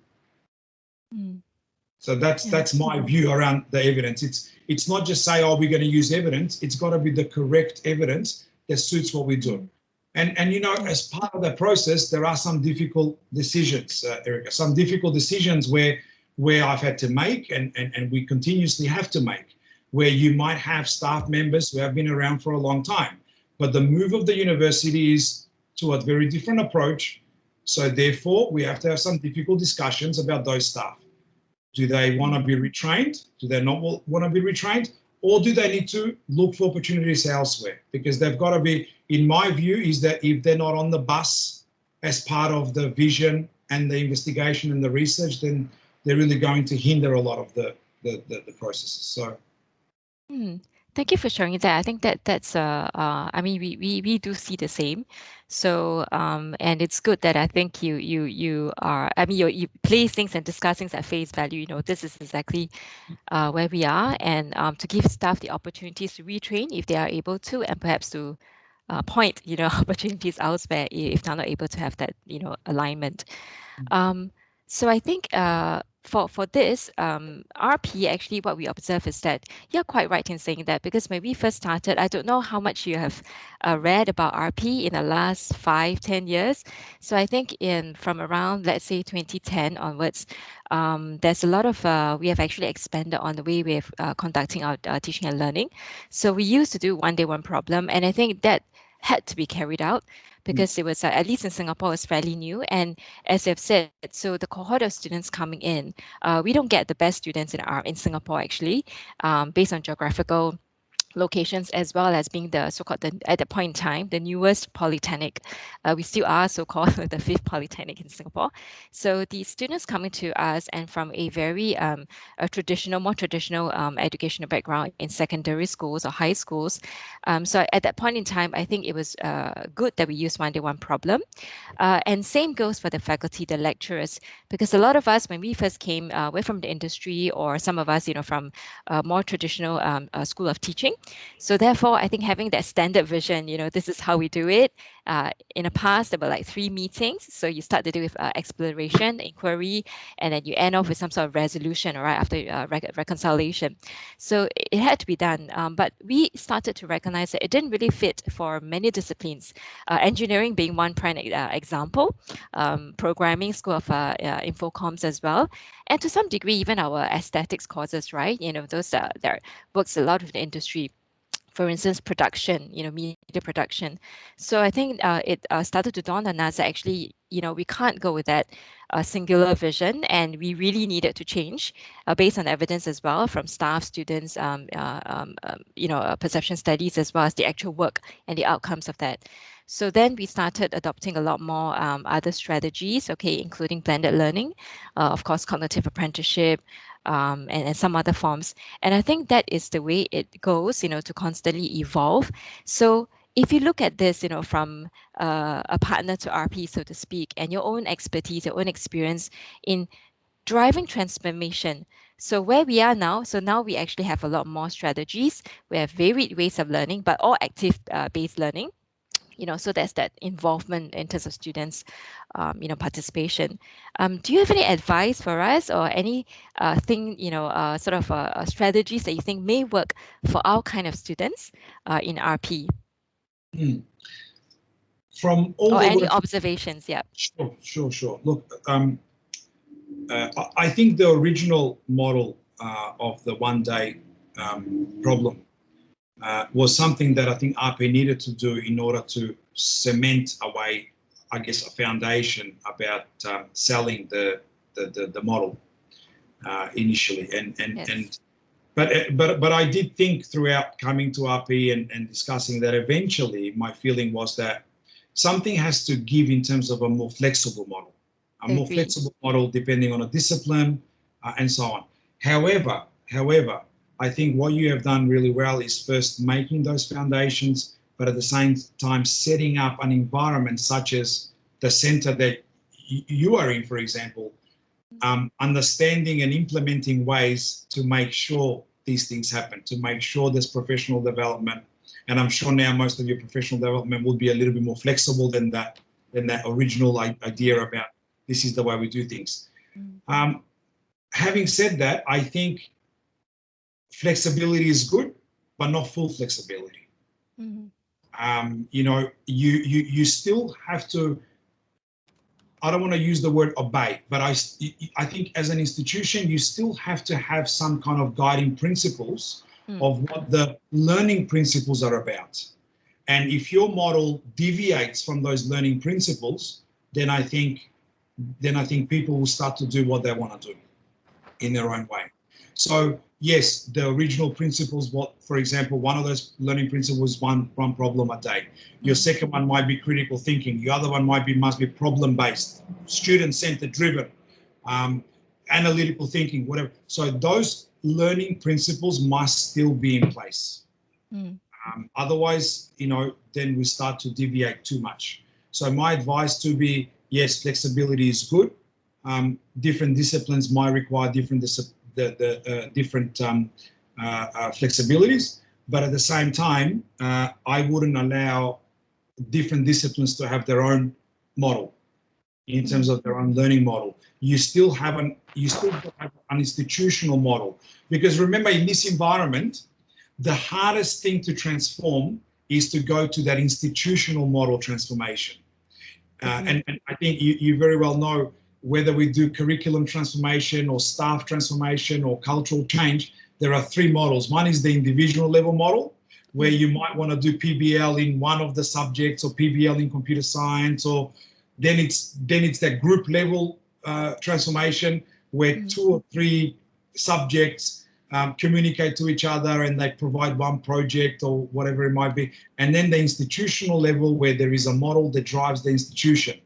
So that's my view around the evidence. It's not just say, oh, we're going to use evidence. It's got to be the correct evidence that suits what we do. And you know, as part of that process, there are some difficult decisions, Erica, some difficult decisions where I've had to make and we continuously have to make, where you might have staff members who have been around for a long time. But the move of the university is to a very different approach. So therefore, we have to have some difficult discussions about those staff. Do they want to be retrained? Do they not want to be retrained? Or do they need to look for opportunities elsewhere? Because they've got to be, in my view, is that if they're not on the bus as part of the vision and the investigation and the research, then they're really going to hinder a lot of the processes. So. Thank you for sharing that. I think that's I mean we do see the same. So and it's good that I think you are I mean you place things and discuss things at face value. You know, this is exactly where we are, and to give staff the opportunities to retrain if they are able to, and perhaps to point, you know, opportunities elsewhere if they're not able to have that, you know, alignment. Um, so I think for this RP, actually, what we observe is that you're quite right in saying that, because when we first started, I don't know how much you have read about RP in the last 5, 10 years. So I think in from around, let's say, 2010 onwards, there's a lot of we have actually expanded on the way we're conducting our teaching and learning. So we used to do one day one problem, and I think that had to be carried out Mm, because it was at least in Singapore, was fairly new. And as I've said, so the cohort of students coming in, we don't get the best students in Singapore actually, based on geographical locations, as well as being the so-called at that point in time the newest polytechnic. We still are so-called the fifth polytechnic in Singapore. So the students coming to us and from a very a traditional, more traditional educational background in secondary schools or high schools. So at that point in time, I think it was good that we used one day one problem. And same goes for the faculty, the lecturers, because a lot of us, when we first came, we're from the industry, or some of us, you know, from a more traditional school of teaching. So therefore, I think having that standard vision, you know, this is how we do it. In the past, there were like 3 meetings. So you start to do with exploration, inquiry, and then you end off with some sort of resolution, all right, after reconciliation. So it had to be done. But we started to recognize that it didn't really fit for many disciplines, engineering being one prime example, programming, School of Infocoms as well, and to some degree, even our aesthetics courses, right? You know, those that works a lot with the industry, for instance, production, you know, media production. So I think it started to dawn on us that actually, you know, we can't go with that singular vision, and we really needed to change based on evidence as well from staff, students, you know, perception studies, as well as the actual work and the outcomes of that. So then we started adopting a lot more other strategies, okay, including blended learning, of course, cognitive apprenticeship, and some other forms. And I think that is the way it goes, you know, to constantly evolve. So if you look at this, you know, from a partner to RP, so to speak, and your own expertise, your own experience in driving transformation. So where we are now, so now we actually have a lot more strategies. We have varied ways of learning, but all active based learning. You know, so there's that involvement in terms of students, you know, participation. Do you have any advice for us, or any thing, you know, sort of strategies that you think may work for our kind of students in RP, mm. From all or the any work, observations? Yeah. sure. Look, I think the original model of the one-day problem was something that I think RP needed to do in order to cement away, I guess, a foundation about selling the model initially. Yes. But I did think throughout coming to RP and discussing that eventually my feeling was that something has to give in terms of a more flexible model, a more Agree. flexible model depending on a discipline and so on. However, I think what you have done really well is first making those foundations, but at the same time setting up an environment such as the center that you are in, for example, understanding and implementing ways to make sure these things happen, to make sure there's professional development. And I'm sure now most of your professional development will be a little bit more flexible than that original idea about this is the way we do things. Mm, Um, Having said that, I think flexibility is good, but not full flexibility. mm, You know, you still have to. I don't want to use the word obey, but I think as an institution, you still have to have some kind of guiding principles mm, of what the learning principles are about. And if your model deviates from those learning principles, then I think people will start to do what they want to do in their own way. So yes, the original principles, what, for example, one of those learning principles, one problem a day. Your mm, second one might be critical thinking. The other one must be problem based, student centered driven, um, analytical thinking, whatever. So those learning principles must still be in place. Mm. Otherwise, then we start to deviate too much. So my advice to be, yes, flexibility is good. Different disciplines might require different flexibilities, but at the same time, I wouldn't allow different disciplines to have their own model in terms of their own learning model. You still have an institutional model, because remember, in this environment, the hardest thing to transform is to go to that institutional model transformation. And I think you very well know, whether we do curriculum transformation or staff transformation or cultural change, there are three models. One is the individual level model, where you might want to do PBL in one of the subjects, or PBL in computer science, or then it's that group level transformation, where two or three subjects communicate to each other and they provide one project or whatever it might be. And then the institutional level, where there is a model that drives the institution.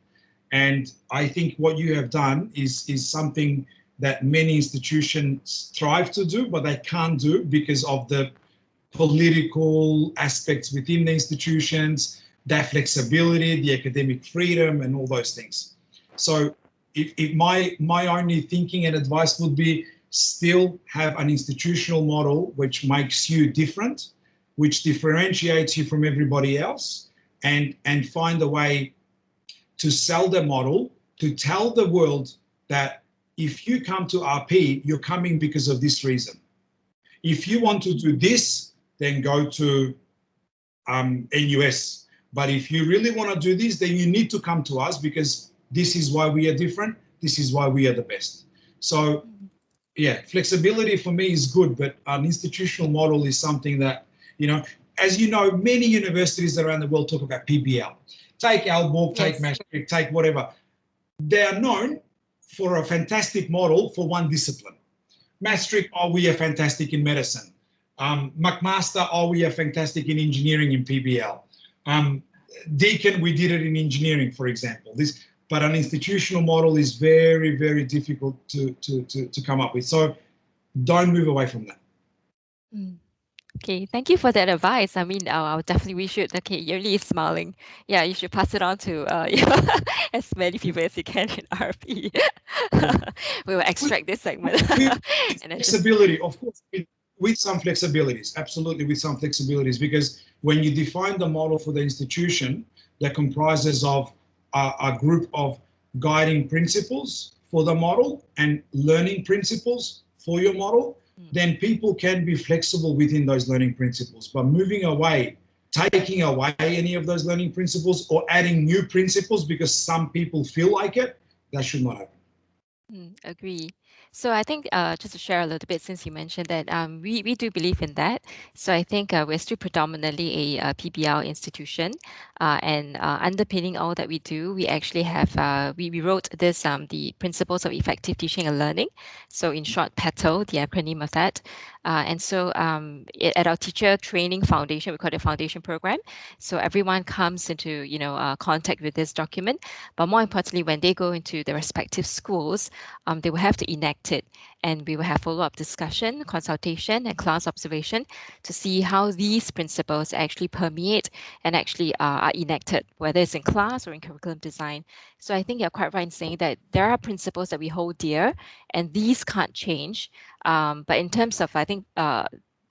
And I think what you have done is something that many institutions strive to do, but they can't do because of the political aspects within the institutions, that flexibility, the academic freedom, and all those things. So if my only thinking and advice would be, still have an institutional model which makes you different, which differentiates you from everybody else, and find a way to sell the model, to tell the world that if you come to RP, you're coming because of this reason. If you want to do this, then go to NUS. But if you really want to do this, then you need to come to us, because this is why we are different. This is why we are the best. So yeah, flexibility for me is good, but an institutional model is something that, as you know, many universities around the world talk about PBL. Take Aalborg, take Maastricht, take whatever. They are known for a fantastic model for one discipline. Maastricht, oh, we are fantastic in medicine. McMaster, oh, we are fantastic in engineering in PBL. Deakin, we did it in engineering, for example. But an institutional model is very, very difficult to come up with. So don't move away from that. Okay, thank you for that advice. I mean, definitely we should. Okay, Yuli is smiling. Yeah, you should pass it on to as many people as you can in RP. We will extract this segment. And flexibility, of course, with some flexibilities, absolutely with some flexibilities, because when you define the model for the institution that comprises of a group of guiding principles for the model and learning principles for your model, then people can be flexible within those learning principles. But moving away, taking away any of those learning principles or adding new principles because some people feel like it, that should not happen. Agree. So I think just to share a little bit, since you mentioned that we do believe in that. So I think we're still predominantly a PBL institution, and underpinning all that we do, we actually have we wrote this the Principles of Effective Teaching and Learning. So in short, PETL, the acronym of that. And so at our teacher training foundation, we call it a foundation program. So everyone comes into contact with this document, but more importantly, when they go into the respective schools, they will have to enact it, and we will have follow-up discussion, consultation, and class observation to see how these principles actually permeate and actually are enacted, whether it's in class or in curriculum design. So I think you're quite right in saying that there are principles that we hold dear, and these can't change. But in terms of, I think,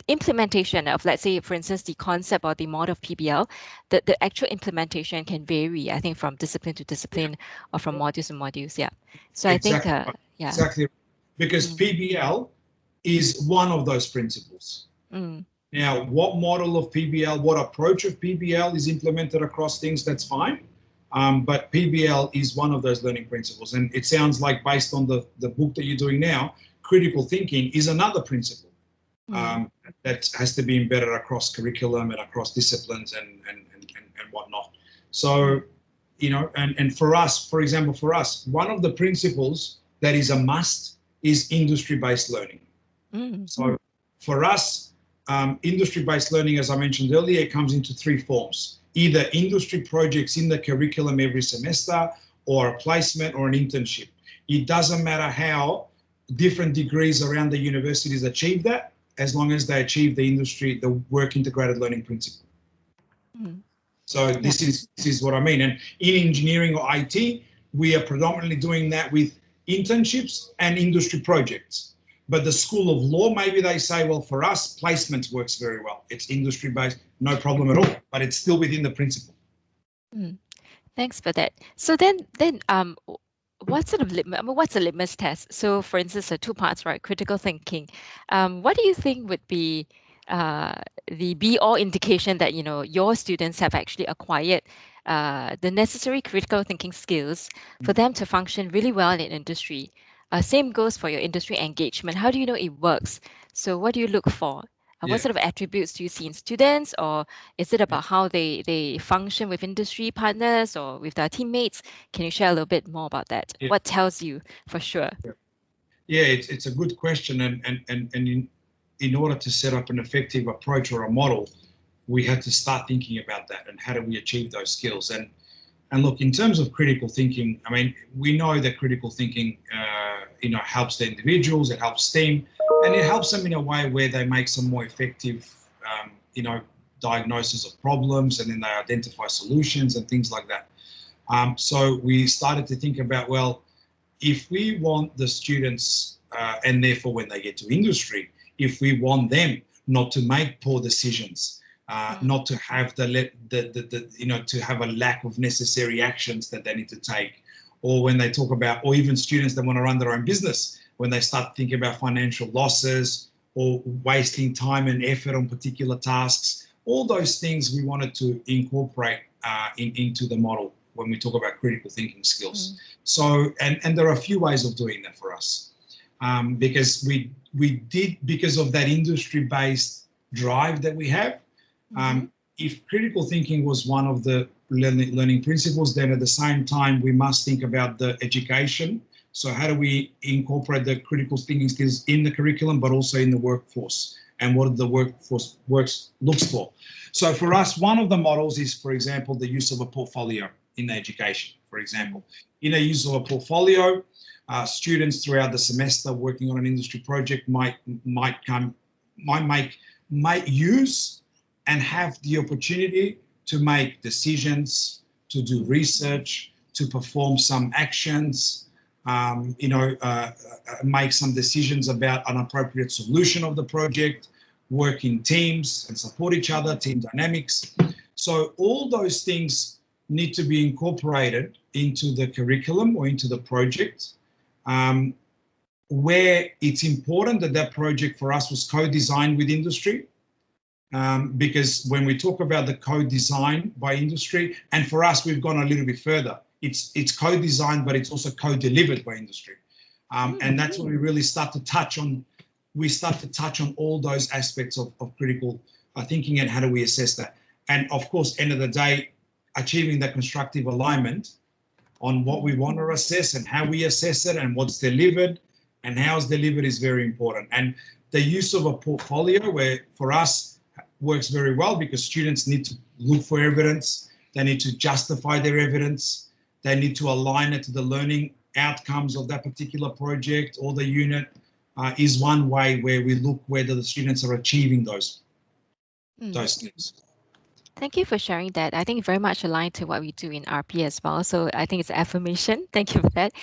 implementation of, let's say, for instance, the concept or the model of PBL, the actual implementation can vary, I think, from discipline to discipline or from modules to modules. Yeah. So exactly. I think, yeah. Exactly. Because PBL is one of those principles. Now, what model of PBL, what approach of PBL is implemented across things, that's fine. But PBL is one of those learning principles. And it sounds like, based on the book that you're doing now, critical thinking is another principle that has to be embedded across curriculum and across disciplines and whatnot. So, and for us, for example, one of the principles that is a must is industry-based learning. So for us, industry-based learning, as I mentioned earlier, it comes into three forms: either industry projects in the curriculum every semester, or a placement or an internship. It doesn't matter how different degrees around the universities achieve that. as long as they achieve the work integrated learning principle. Mm. So Yeah. this is what I mean. And in engineering or IT, we are predominantly doing that with internships and industry projects. But the School of Law, maybe they say, well, for us, placements works very well. It's industry based, no problem at all, but it's still within the principle. Mm. Thanks for that. So then, what sort of what's a litmus test? So, for instance, two parts, right? Critical thinking. What do you think would be uh, the be-all indication that your students have actually acquired the necessary critical thinking skills for them to function really well in industry? Same goes for your industry engagement. How do you know it works? So, what do you look for? What Yeah, sort of attributes do you see in students, or is it yeah, about how they function with industry partners or with their teammates? Can you share a little bit more about that? yeah. What tells you for sure? Yeah, it's a good question, and in order to set up an effective approach or a model, we had to start thinking about that and how do we achieve those skills. And look, in terms of critical thinking, I mean, we know that critical thinking, helps the individuals, it helps team, and it helps them in a way where they make some more effective, diagnosis of problems, and then they identify solutions and things like that. So we started to think about, well, if we want the students, and therefore when they get to industry, if we want them not to make poor decisions, Mm, not to have to have a lack of necessary actions that they need to take, or when they talk about, or even students that want to run their own business, when they start thinking about financial losses or wasting time and effort on particular tasks, all those things we wanted to incorporate into the model when we talk about critical thinking skills. mm, So, and there are a few ways of doing that for us, because we did, because of that industry-based drive that we have. mm-hmm, Um, if critical thinking was one of the learning principles, then at the same time we must think about the education. So how do we incorporate the critical thinking skills in the curriculum, but also in the workforce, and what the workforce looks for? So for us, one of the models is, for example, the use of a portfolio in education. For example, in a use of a portfolio, students throughout the semester working on an industry project might use and have the opportunity to make decisions, to do research, to perform some actions, make some decisions about an appropriate solution of the project, work in teams and support each other, team dynamics. So all those things need to be incorporated into the curriculum or into the project, um, where it's important that that project for us was co-designed with industry, because when we talk about the co-design by industry, and for us, we've gone a little bit further. It's co-designed, but it's also co-delivered by industry, and that's when we really start to touch on. We start to touch on all those aspects of critical thinking and how do we assess that. And of course, end of the day, achieving that constructive alignment on what we want to assess and how we assess it and what's delivered and how it's delivered is very important. And the use of a portfolio, where for us works very well because students need to look for evidence, they need to justify their evidence, they need to align it to the learning outcomes of that particular project or the unit, is one way where we look whether the students are achieving those mm. skills. Thank you for sharing that. I think very much aligned to what we do in RP as well. So I think it's affirmation. Thank you for that.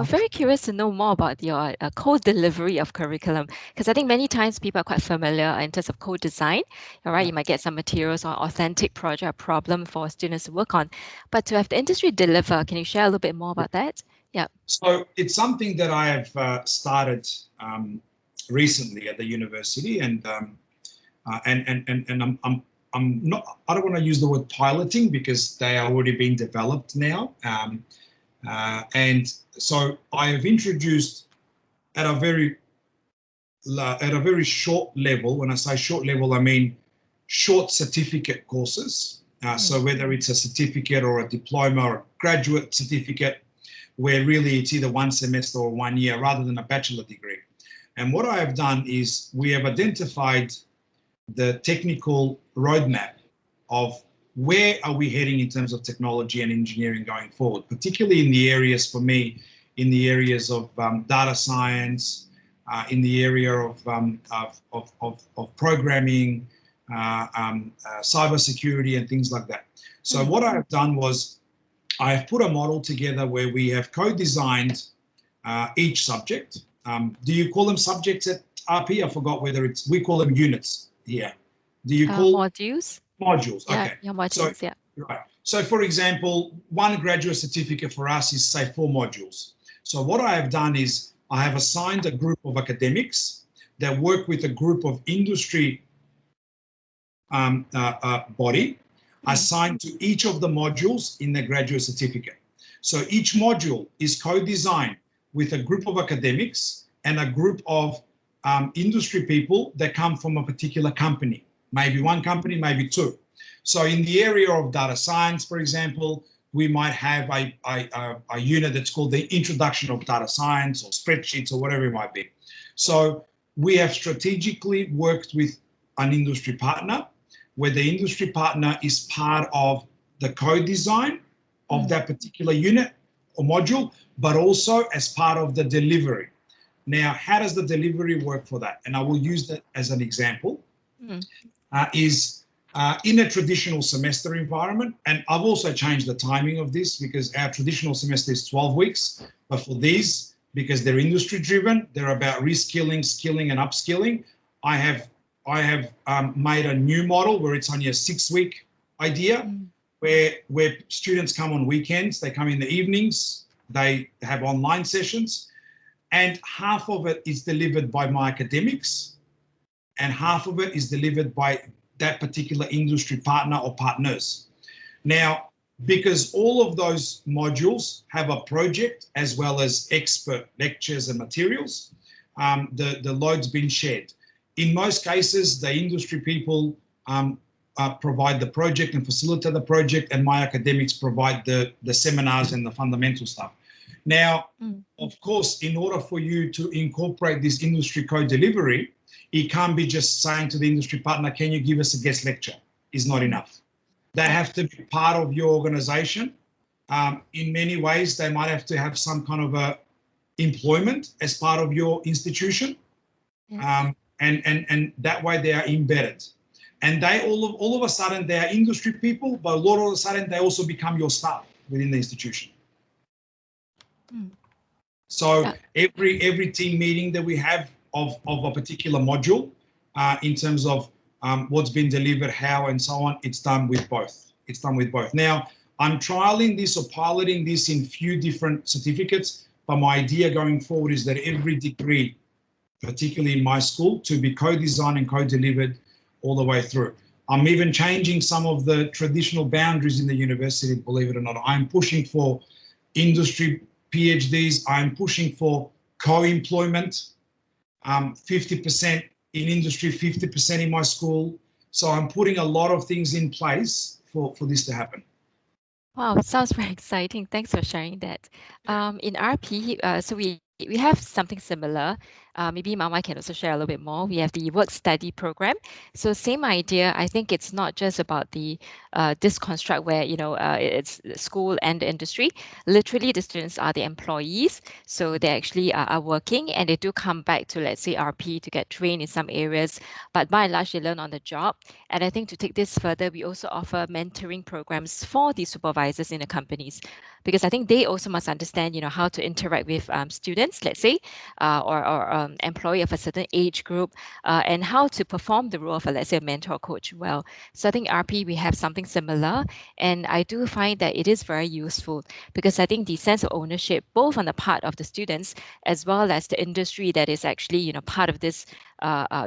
Very curious to know more about your co-delivery of curriculum, because I think many times people are quite familiar in terms of co-design. All right, Yeah. you might get some materials or authentic project or problem for students to work on, but to have the industry deliver, can you share a little bit more about that? Yeah. So it's something that I have started recently at the university, and I'm not. I don't want to use the word piloting because they are already being developed now, and so I have introduced at a very short level. When I say short level, I mean short certificate courses. So Mm, whether it's a certificate or a diploma or a graduate certificate, where really it's either one semester or 1 year rather than a bachelor degree. And what I have done is we have identified the technical roadmap of where are we heading in terms of technology and engineering going forward, particularly in the areas for me, in the areas of data science, in the area of programming, cybersecurity, and things like that. So what I have done was I have put a model together where we have co-designed each subject. Do you call them subjects at RP? I forgot whether we call them units here. Do you call modules? modules? Yeah, Okay. yeah, modules, yeah. Right. So for example, one graduate certificate for us is say 4 modules. So what I have done is I have assigned a group of academics that work with a group of industry body assigned to each of the modules in the graduate certificate. So each module is co-designed with a group of academics and a group of industry people that come from a particular company, maybe one company, maybe 2. So in the area of data science, for example, we might have a unit that's called the introduction of data science or spreadsheets or whatever it might be. So we have strategically worked with an industry partner where the industry partner is part of the co-design of that particular unit or module, but also as part of the delivery. Now, how does the delivery work for that? And I will use that as an example, in a traditional semester environment, and I've also changed the timing of this because our traditional semester is 12 weeks, but for these, because they're industry driven, they're about reskilling, skilling, and upskilling. I have made a new model where it's only a 6-week idea, where students come on weekends, they come in the evenings, they have online sessions, and half of it is delivered by my academics, and half of it is delivered by that particular industry partner or partners. Now, because all of those modules have a project as well as expert lectures and materials, the load's been shared. In most cases, the industry people provide the project and facilitate the project, and my academics provide the seminars and the fundamental stuff. Now, of course, in order for you to incorporate this industry co-delivery, it can't be just saying to the industry partner, can you give us a guest lecture? Is not enough. They have to be part of your organization. In many ways, they might have to have some kind of a employment as part of your institution. And that way they are embedded. And they all of a sudden, they are industry people, but all of a sudden, they also become your staff within the institution. So every team meeting that we have of a particular module, in terms of what's been delivered, how, and so on, it's done with both. It's done with both. Now, I'm trialing this or piloting this in few different certificates, but my idea going forward is that every degree, particularly in my school, to be co-designed and co-delivered all the way through. I'm even changing some of the traditional boundaries in the university, believe it or not. I'm pushing for industry PhDs. I'm pushing for co-employment, 50% in industry, 50% in my school. So I'm putting a lot of things in place for this to happen. Wow, it sounds very exciting. Thanks for sharing that. In RP, so we have something similar. Maybe Mama can also share a little bit more. We have the work study program. So same idea. I think it's not just about the this construct where it's school and the industry. Literally, the students are the employees, so they actually are working, and they do come back to, let's say, RP to get trained in some areas. But by and large, they learn on the job. And I think to take this further, we also offer mentoring programs for the supervisors in the companies, because I think they also must understand, how to interact with students, let's say, or employee of a certain age group, and how to perform the role of, let's say, a mentor or coach well. So I think RP, we have something similar, and I do find that it is very useful, because I think the sense of ownership, both on the part of the students as well as the industry that is actually, part of this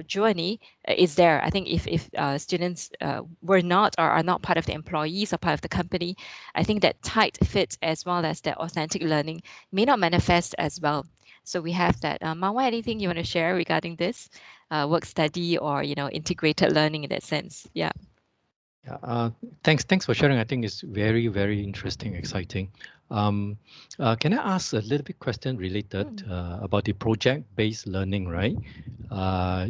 journey, is there. I think if students were not or are not part of the employees or part of the company, I think that tight fit as well as that authentic learning may not manifest as well. So we have that. Marwa, anything you want to share regarding this work study or integrated learning in that sense? Yeah. Yeah, thanks for sharing. I think it's very, very interesting, exciting. Can I ask a little bit question related about the project-based learning, right?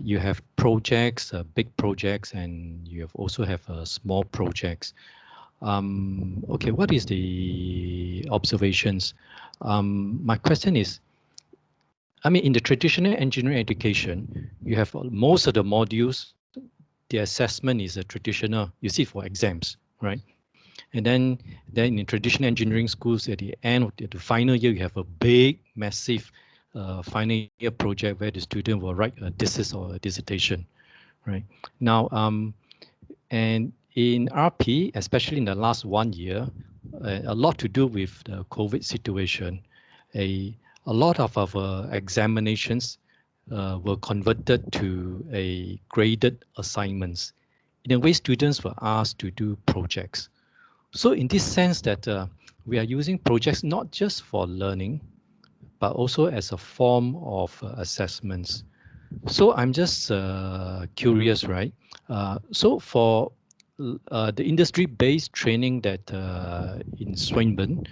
You have projects, big projects, and you have also have small projects. Okay, what is the observations? My question is, I mean, in the traditional engineering education, you have most of the modules, the assessment is a traditional, you see for exams, right? And then in traditional engineering schools, at the end of the final year, you have a big, massive final year project where the student will write a thesis or a dissertation, right? Now, and in RP, especially in the last 1 year, a lot to do with the COVID situation. A, a lot of our examinations were converted to a graded assignments. In a way, students were asked to do projects. So in this sense that we are using projects not just for learning, but also as a form of assessments. So I'm just curious, right? So for the industry-based training that in Swinburne,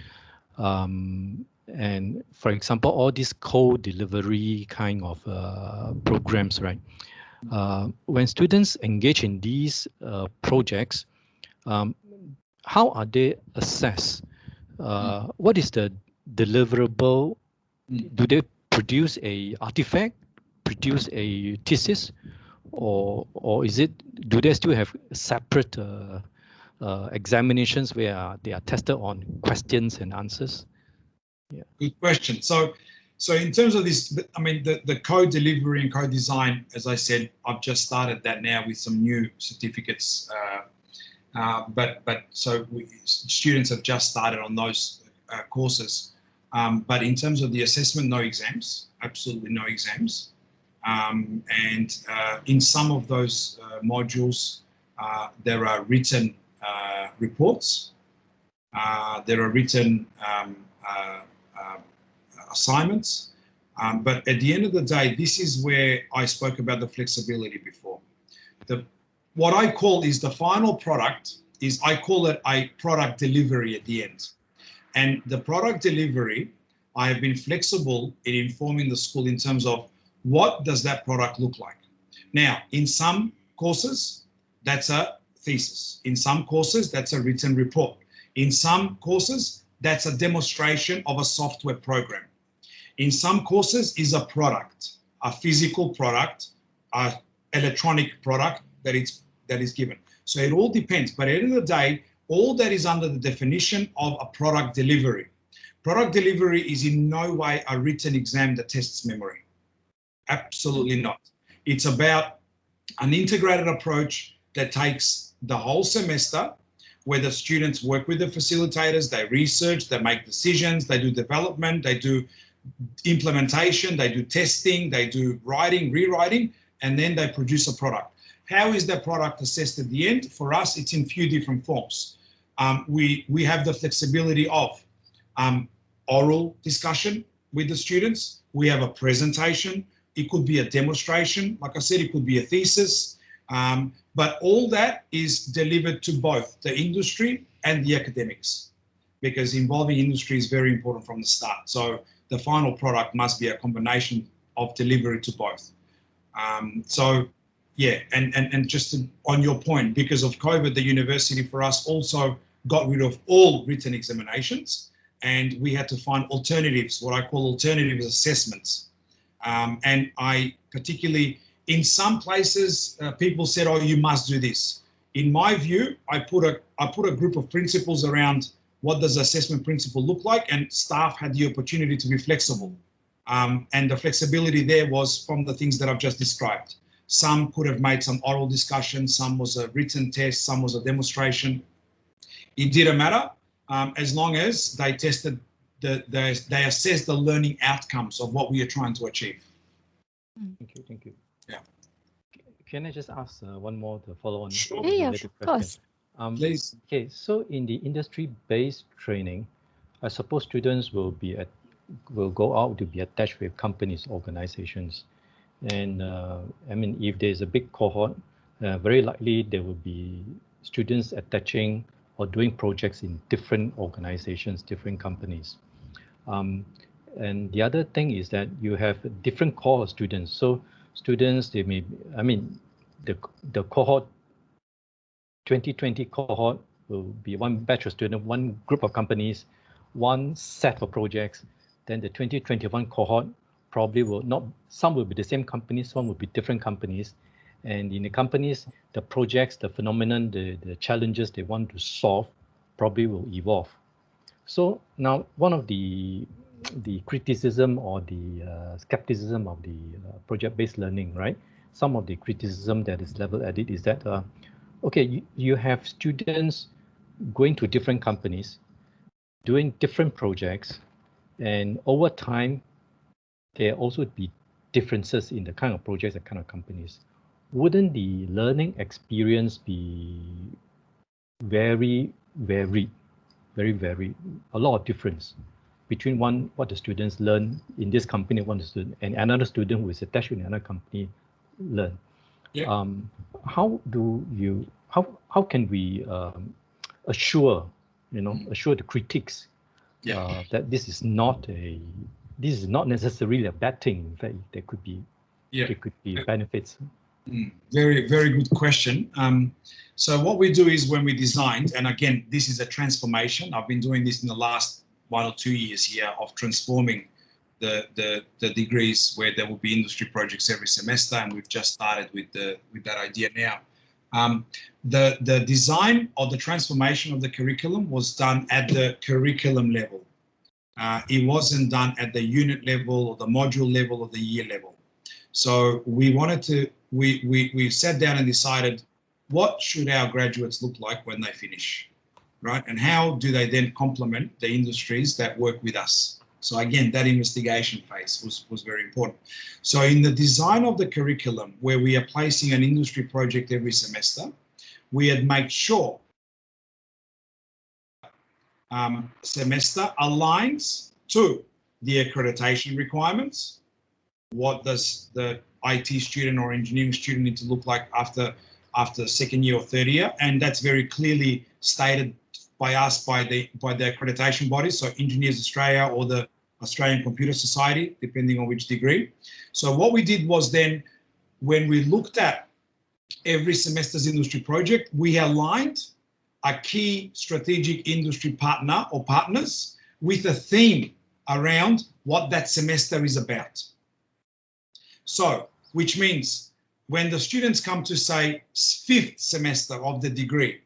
and for example, all these co-delivery kind of programs, right? When students engage in these projects, um, how are they assessed? What is the deliverable? Do they produce a artifact, produce a thesis, or is it? Do they still have separate examinations where they are tested on questions and answers? Yeah. Good question. So in terms of this, I mean, the code delivery and code design, as I said, I've just started that now with some new certificates. But students have just started on those courses. But in terms of the assessment, no exams, absolutely no exams. And in some of those modules, there are written reports. There are written assignments. But at the end of the day, this is where I spoke about the flexibility before. What I call is the final product is, I call it a product delivery at the end. And the product delivery, I have been flexible in informing the school in terms of what does that product look like. Now, in some courses, that's a thesis. In some courses, that's a written report. In some courses, that's a demonstration of a software program. In some courses is a product, a physical product, an electronic product that is given. So it all depends. But at the end of the day, all that is under the definition of a product delivery. Product delivery is in no way a written exam that tests memory. Absolutely not. It's about an integrated approach that takes the whole semester, where the students work with the facilitators, they research, they make decisions, they do development, they do implementation, they do testing, they do writing, rewriting, and then they produce a product. How is that product assessed at the end? For us, it's in few different forms. We have the flexibility of oral discussion with the students. We have a presentation. It could be a demonstration. Like I said, it could be a thesis. But all that is delivered to both the industry and the academics, because involving industry is very important from the start. So the final product must be a combination of delivery to both. So yeah, and just on your point, because of COVID, the university for us also got rid of all written examinations, and we had to find alternatives, what I call alternative assessments. And I particularly, in some places, people said, oh, you must do this. In my view, I put a group of principles around what does assessment principle look like, and staff had the opportunity to be flexible. And the flexibility there was from the things that I've just described. Some could have made some oral discussion, some was a written test, some was a demonstration. It didn't matter as long as they tested, they assessed the learning outcomes of what we are trying to achieve. Thank you. Yeah. Can I just ask one more to follow on? Sure. Yeah, of course. Please. Okay, so in the industry-based training, I suppose students will go out to be attached with companies, organizations, and I mean, if there's a big cohort, very likely there will be students attaching or doing projects in different organizations, different companies. And the other thing is that you have different core of students. So students, they may, I mean, the cohort 2020 cohort will be one batch of students, one group of companies, one set of projects. Then the 2021 cohort probably will not, some will be the same companies, some will be different companies. And in the companies, the projects, the phenomenon, the challenges they want to solve probably will evolve. So now one of the criticism or the skepticism of the project-based learning, right? Some of the criticism that is leveled at it is that, okay, you have students going to different companies, doing different projects, and over time, there also be differences in the kind of projects and kind of companies. Wouldn't the learning experience be very varied, a lot of difference between what the students learn in this company, one student, and another student who is attached to another company learn? Yeah. How do you, how can we assure, assure the critics that this is not necessarily a bad thing. In fact, there could be benefits. Very, very good question. So what we do is when we designed, and again, this is a transformation. I've been doing this in the last 1 or 2 years here of transforming the degrees where there will be industry projects every semester, and we've just started with that idea now. The design or the transformation of the curriculum was done at the curriculum level. It wasn't done at the unit level or the module level or the year level. So we wanted to, we sat down and decided what should our graduates look like when they finish, right? And how do they then complement the industries that work with us? So again, that investigation phase was very important. So in the design of the curriculum, where we are placing an industry project every semester, we had made sure semester aligns to the accreditation requirements. What does the IT student or engineering student need to look like after second year or third year? And that's very clearly stated by us, by the accreditation bodies, so Engineers Australia or the Australian Computer Society, depending on which degree. So what we did was then, when we looked at every semester's industry project, we aligned a key strategic industry partner or partners with a theme around what that semester is about. So, which means when the students come to, say, 5th semester of the degree,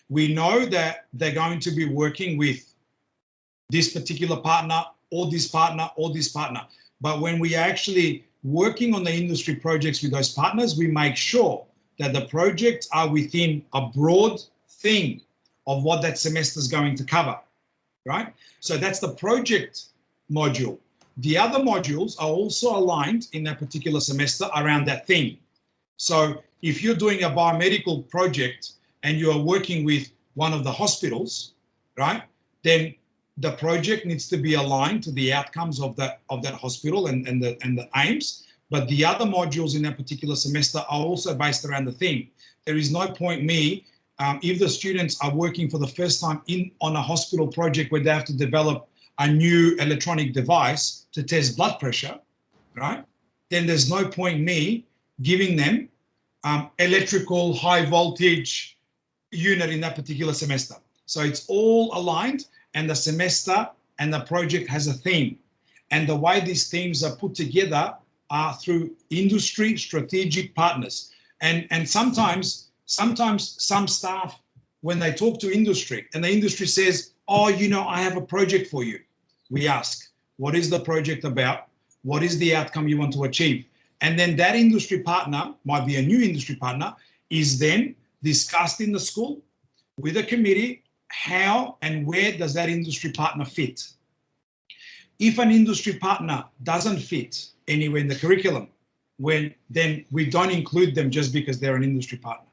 we know that they're going to be working with this particular partner or this partner or this partner. But when we are actually working on the industry projects with those partners, we make sure that the projects are within a broad theme of what that semester is going to cover, right? So that's the project module. The other modules are also aligned in that particular semester around that theme. So if you're doing a biomedical project and you are working with one of the hospitals, right, then the project needs to be aligned to the outcomes of that hospital and the aims. But the other modules in that particular semester are also based around the theme. There is no point me, if the students are working for the first time on a hospital project where they have to develop a new electronic device to test blood pressure, right? Then there's no point me giving them electrical high voltage unit in that particular semester. So it's all aligned, and the semester and the project has a theme. And the way these themes are put together are through industry strategic partners. And sometimes some staff, when they talk to industry and the industry says, oh, I have a project for you. We ask, what is the project about? What is the outcome you want to achieve? And then that industry partner, might be a new industry partner, is then discussed in the school with a committee, how and where does that industry partner fit? If an industry partner doesn't fit anywhere in the curriculum, then we don't include them just because they're an industry partner.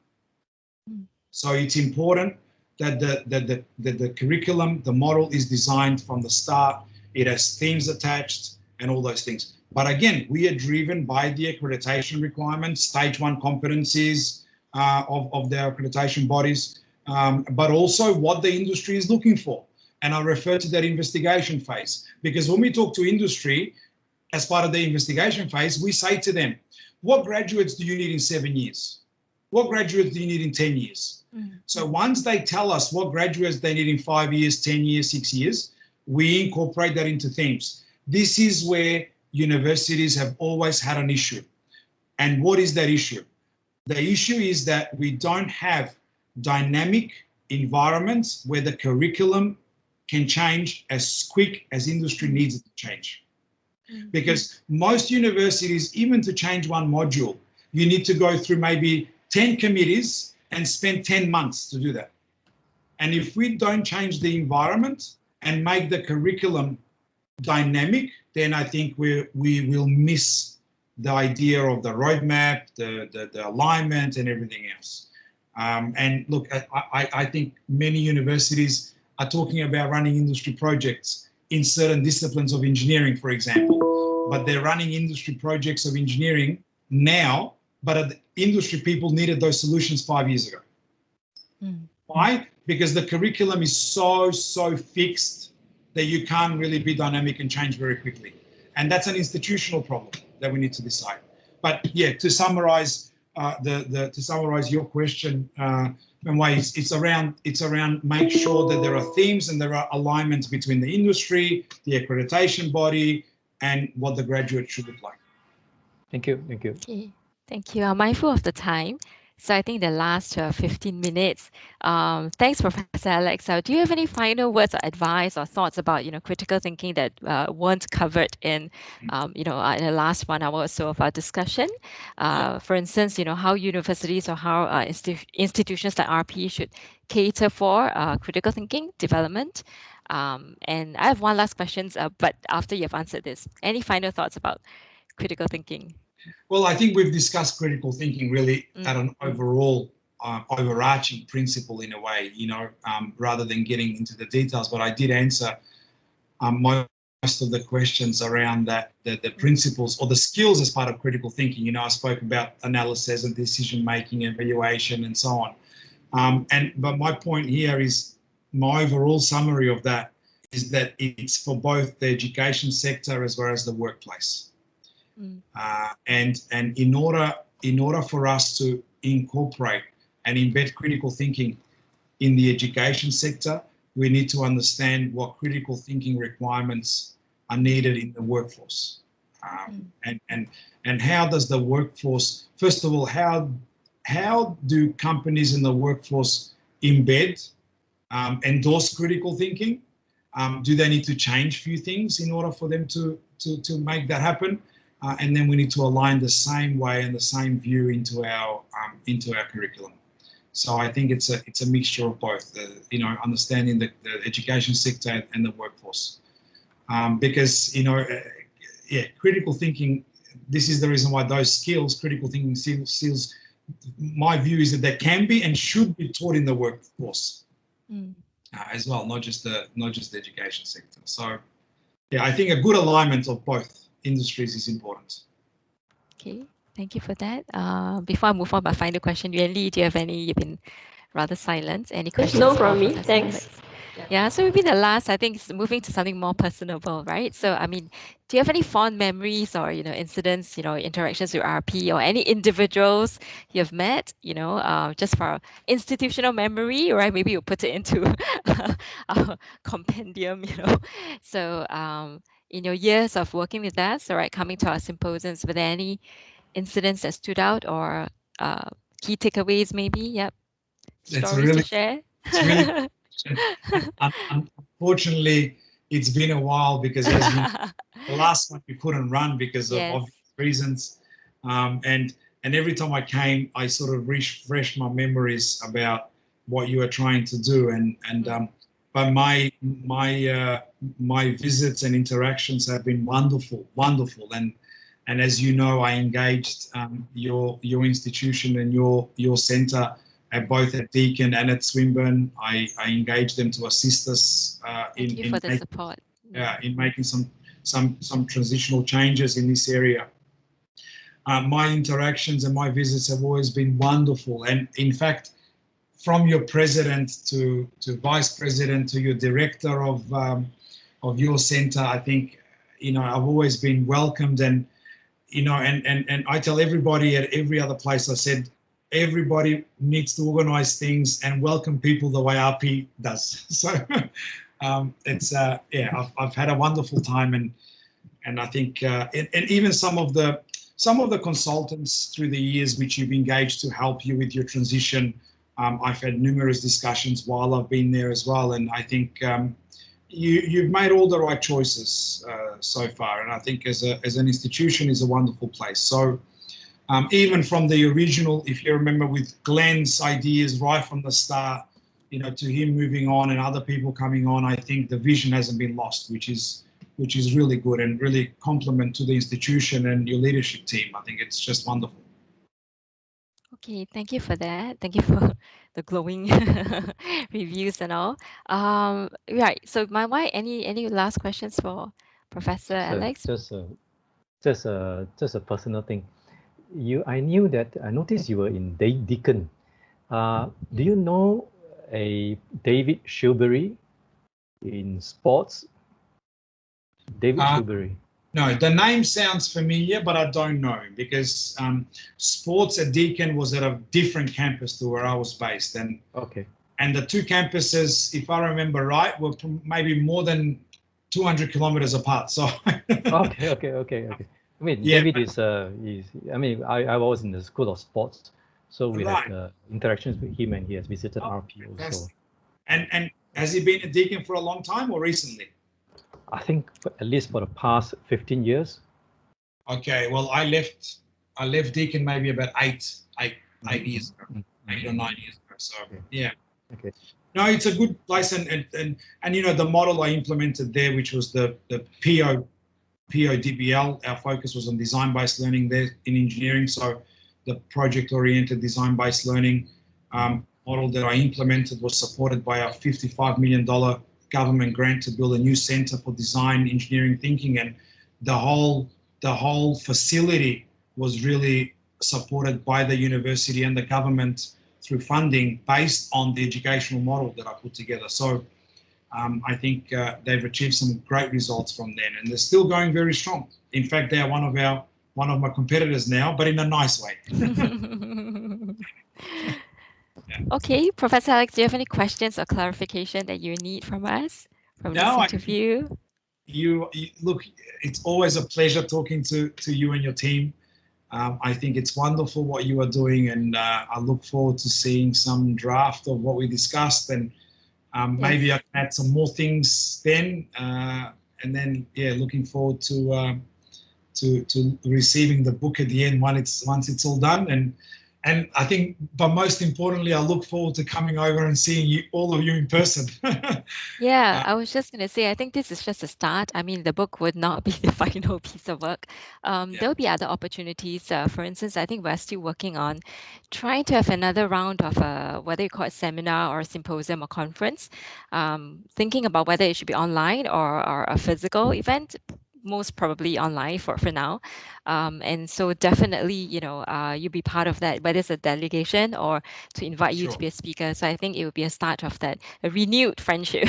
So it's important that the curriculum, the model is designed from the start. It has themes attached and all those things. But again, we are driven by the accreditation requirements, stage 1 competencies of the accreditation bodies, but also what the industry is looking for. And I refer to that investigation phase, because when we talk to industry, as part of the investigation phase, we say to them, what graduates do you need in 7 years? What graduates do you need in 10 years? So once they tell us what graduates they need in 5 years, 10 years, 6 years, we incorporate that into themes. This is where universities have always had an issue. And what is that issue? The issue is that we don't have dynamic environments where the curriculum can change as quick as industry needs it to change. Because most universities, even to change one module, you need to go through maybe 10 committees and spend 10 months to do that. And if we don't change the environment and make the curriculum dynamic, then I think we will miss the idea of the roadmap, the alignment and everything else. And look, I think many universities are talking about running industry projects in certain disciplines of engineering, for example, but they're running industry projects of engineering now, but the industry people needed those solutions 5 years ago. Why? Because the curriculum is so fixed that you can't really be dynamic and change very quickly. And that's an institutional problem that we need to decide. But yeah, to summarize your question, it's around make sure that there are themes and there are alignments between the industry, the accreditation body, and what the graduate should look like. Thank you. Thank you. Okay, thank you. I'm mindful of the time. So I think the last 15 minutes. Thanks, Professor Alex. Do you have any final words or advice or thoughts about critical thinking that weren't covered in in the last 1 hour or so of our discussion? For instance, how universities or how institutions like RP should cater for critical thinking development. And I have one last question, but after you've answered this, any final thoughts about critical thinking? Well, I think we've discussed critical thinking really at an overall overarching principle in a way, rather than getting into the details. But I did answer most of the questions around the principles or the skills as part of critical thinking. I spoke about analysis and decision making, evaluation, and so on. But my point here is my overall summary of that is that it's for both the education sector as well as the workplace. And in order for us to incorporate and embed critical thinking in the education sector, we need to understand what critical thinking requirements are needed in the workforce. And how does the workforce, first of all, how do companies in the workforce embed, endorse critical thinking? Do they need to change a few things in order for them to make that happen? And then we need to align the same way and the same view into our curriculum. So I think it's a mixture of both, understanding the education sector and the workforce, because critical thinking. This is the reason why those skills, critical thinking skills, my view is that they can be and should be taught in the workforce as well, not just the education sector. So yeah, I think a good alignment of both industries is important. Okay, thank you for that. Before I move on, my final question, Yuan Li, do you have any? You've been rather silent. Any questions? No from me, thanks. Yeah, so maybe the last, I think, is moving to something more personable, right? So, I mean, do you have any fond memories or, incidents, interactions with RP or any individuals you've met, just for institutional memory, right? Maybe you put it into our compendium, So, in your years of working with us, all right, coming to our symposiums, were there any incidents that stood out or key takeaways maybe? Yep. Stories to share? It's really unfortunately, it's been a while because as the last one we couldn't run because of obvious reasons. And every time I came, I sort of refreshed my memories about what you were trying to do. But my visits and interactions have been wonderful. And as you know, I engaged your institution and your centre both at Deakin and at Swinburne. I engaged them to assist us in making some transitional changes in this area. My interactions and my visits have always been wonderful, and in fact, from your president to vice president to your director of your centre, I think I've always been welcomed, and and I tell everybody at every other place, I said, everybody needs to organise things and welcome people the way RP does. So it's I've had a wonderful time, And I think, and even some of the consultants through the years which you've engaged to help you with your transition, I've had numerous discussions while I've been there as well. And I think you've made all the right choices so far. And I think as an institution is a wonderful place. So even from the original, if you remember with Glenn's ideas right from the start, to him moving on and other people coming on, I think the vision hasn't been lost, which is really good and really compliment to the institution and your leadership team. I think it's just wonderful. Okay, thank you for that. Thank you for the glowing reviews and all. Right. So, my any last questions for Professor Just a Alex? just a just a personal thing. I knew that I noticed you were in Deacon. Do you know a David Shilbury in sports? David Shilbury. No, the name sounds familiar, but I don't know because sports at Deakin was at a different campus to where I was based, and Okay. and the two campuses, if I remember right, were maybe more than 200 kilometers apart. So Okay. I mean, yeah, David is I mean, I was in the School of Sports, so we right. had interactions with him, and he has visited Oh, RP also. fantastic. And has he been at Deakin for a long time or recently? I think at least for the past 15 years. Okay, well, I left Deakin maybe about eight years ago, 8 or 9 years ago. So yeah. Okay. No, it's a good place, and the model I implemented there, which was the PODBL. Our focus was on design-based learning there in engineering. So the project-oriented design-based learning model that I implemented was supported by a $55 million government grant to build a new center for design engineering thinking, and the whole facility was really supported by the university and the government through funding based on the educational model that I put together. So I think they've achieved some great results from then, and they're still going very strong. In fact, they are one of my competitors now, but in a nice way. Yeah. Okay, Professor Alex, do you have any questions or clarification that you need from us from this interview? You look, it's always a pleasure talking to you and your team. I think it's wonderful what you are doing, and I look forward to seeing some draft of what we discussed, and maybe I can add some more things then, and then looking forward to receiving the book at the end once it's all done, and I think, but most importantly, I look forward to coming over and seeing all of you in person. Yeah, I was just going to say, I think this is just a start. I mean, the book would not be the final piece of work. There'll be other opportunities. For instance, I think we're still working on trying to have another round of whether you call it seminar or symposium or conference, thinking about whether it should be online or a physical event. Most probably online for now, and so definitely you'll be part of that, whether it's a delegation or to invite you to be a speaker. So I think it will be a start of that, a renewed friendship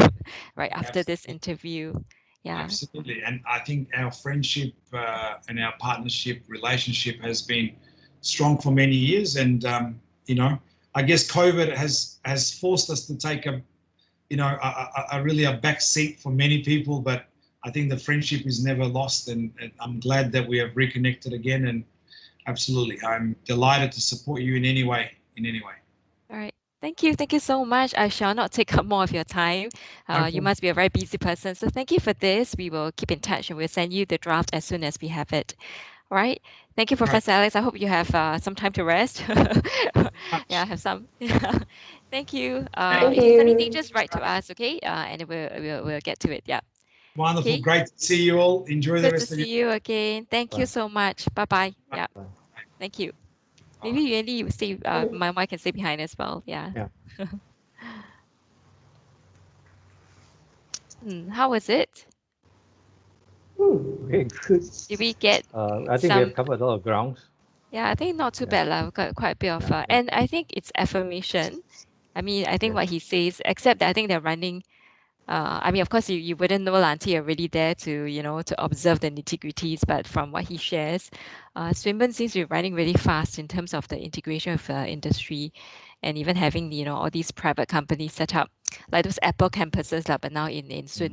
right after this interview. Yeah, absolutely. And I think our friendship and our partnership relationship has been strong for many years, and I guess COVID has forced us to take a really a back seat for many people, but I think the friendship is never lost, and I'm glad that we have reconnected again. And absolutely, I'm delighted to support you in any way. All right. Thank you so much. I shall not take up more of your time. You must be a very busy person. So thank you for this. We will keep in touch and we'll send you the draft as soon as we have it. All right. Thank you, Professor Alex. I hope you have some time to rest. Yeah, have some. Thank you. If there's anything, just write to us, okay? And we'll get to it. Yeah. Wonderful. Okay. Great to see you all. Enjoy the Good to rest of your see you again. Thank you so much. Bye bye. Yeah. Thank you. Maybe you really stay. My wife can stay behind as well. Yeah. How was it? Very good. Did we get I think we some? have covered a lot of grounds. Yeah, I think not too bad lah. We've got quite a bit of, and I think it's affirmation. I mean, I think what he says, except that I think they're running. I mean, of course, you wouldn't know until you're really there to to observe the nitty-gritties. But from what he shares, Swinburne seems to be running really fast in terms of the integration of industry, and even having all these private companies set up, like those Apple campuses lah, but now in Swinburne.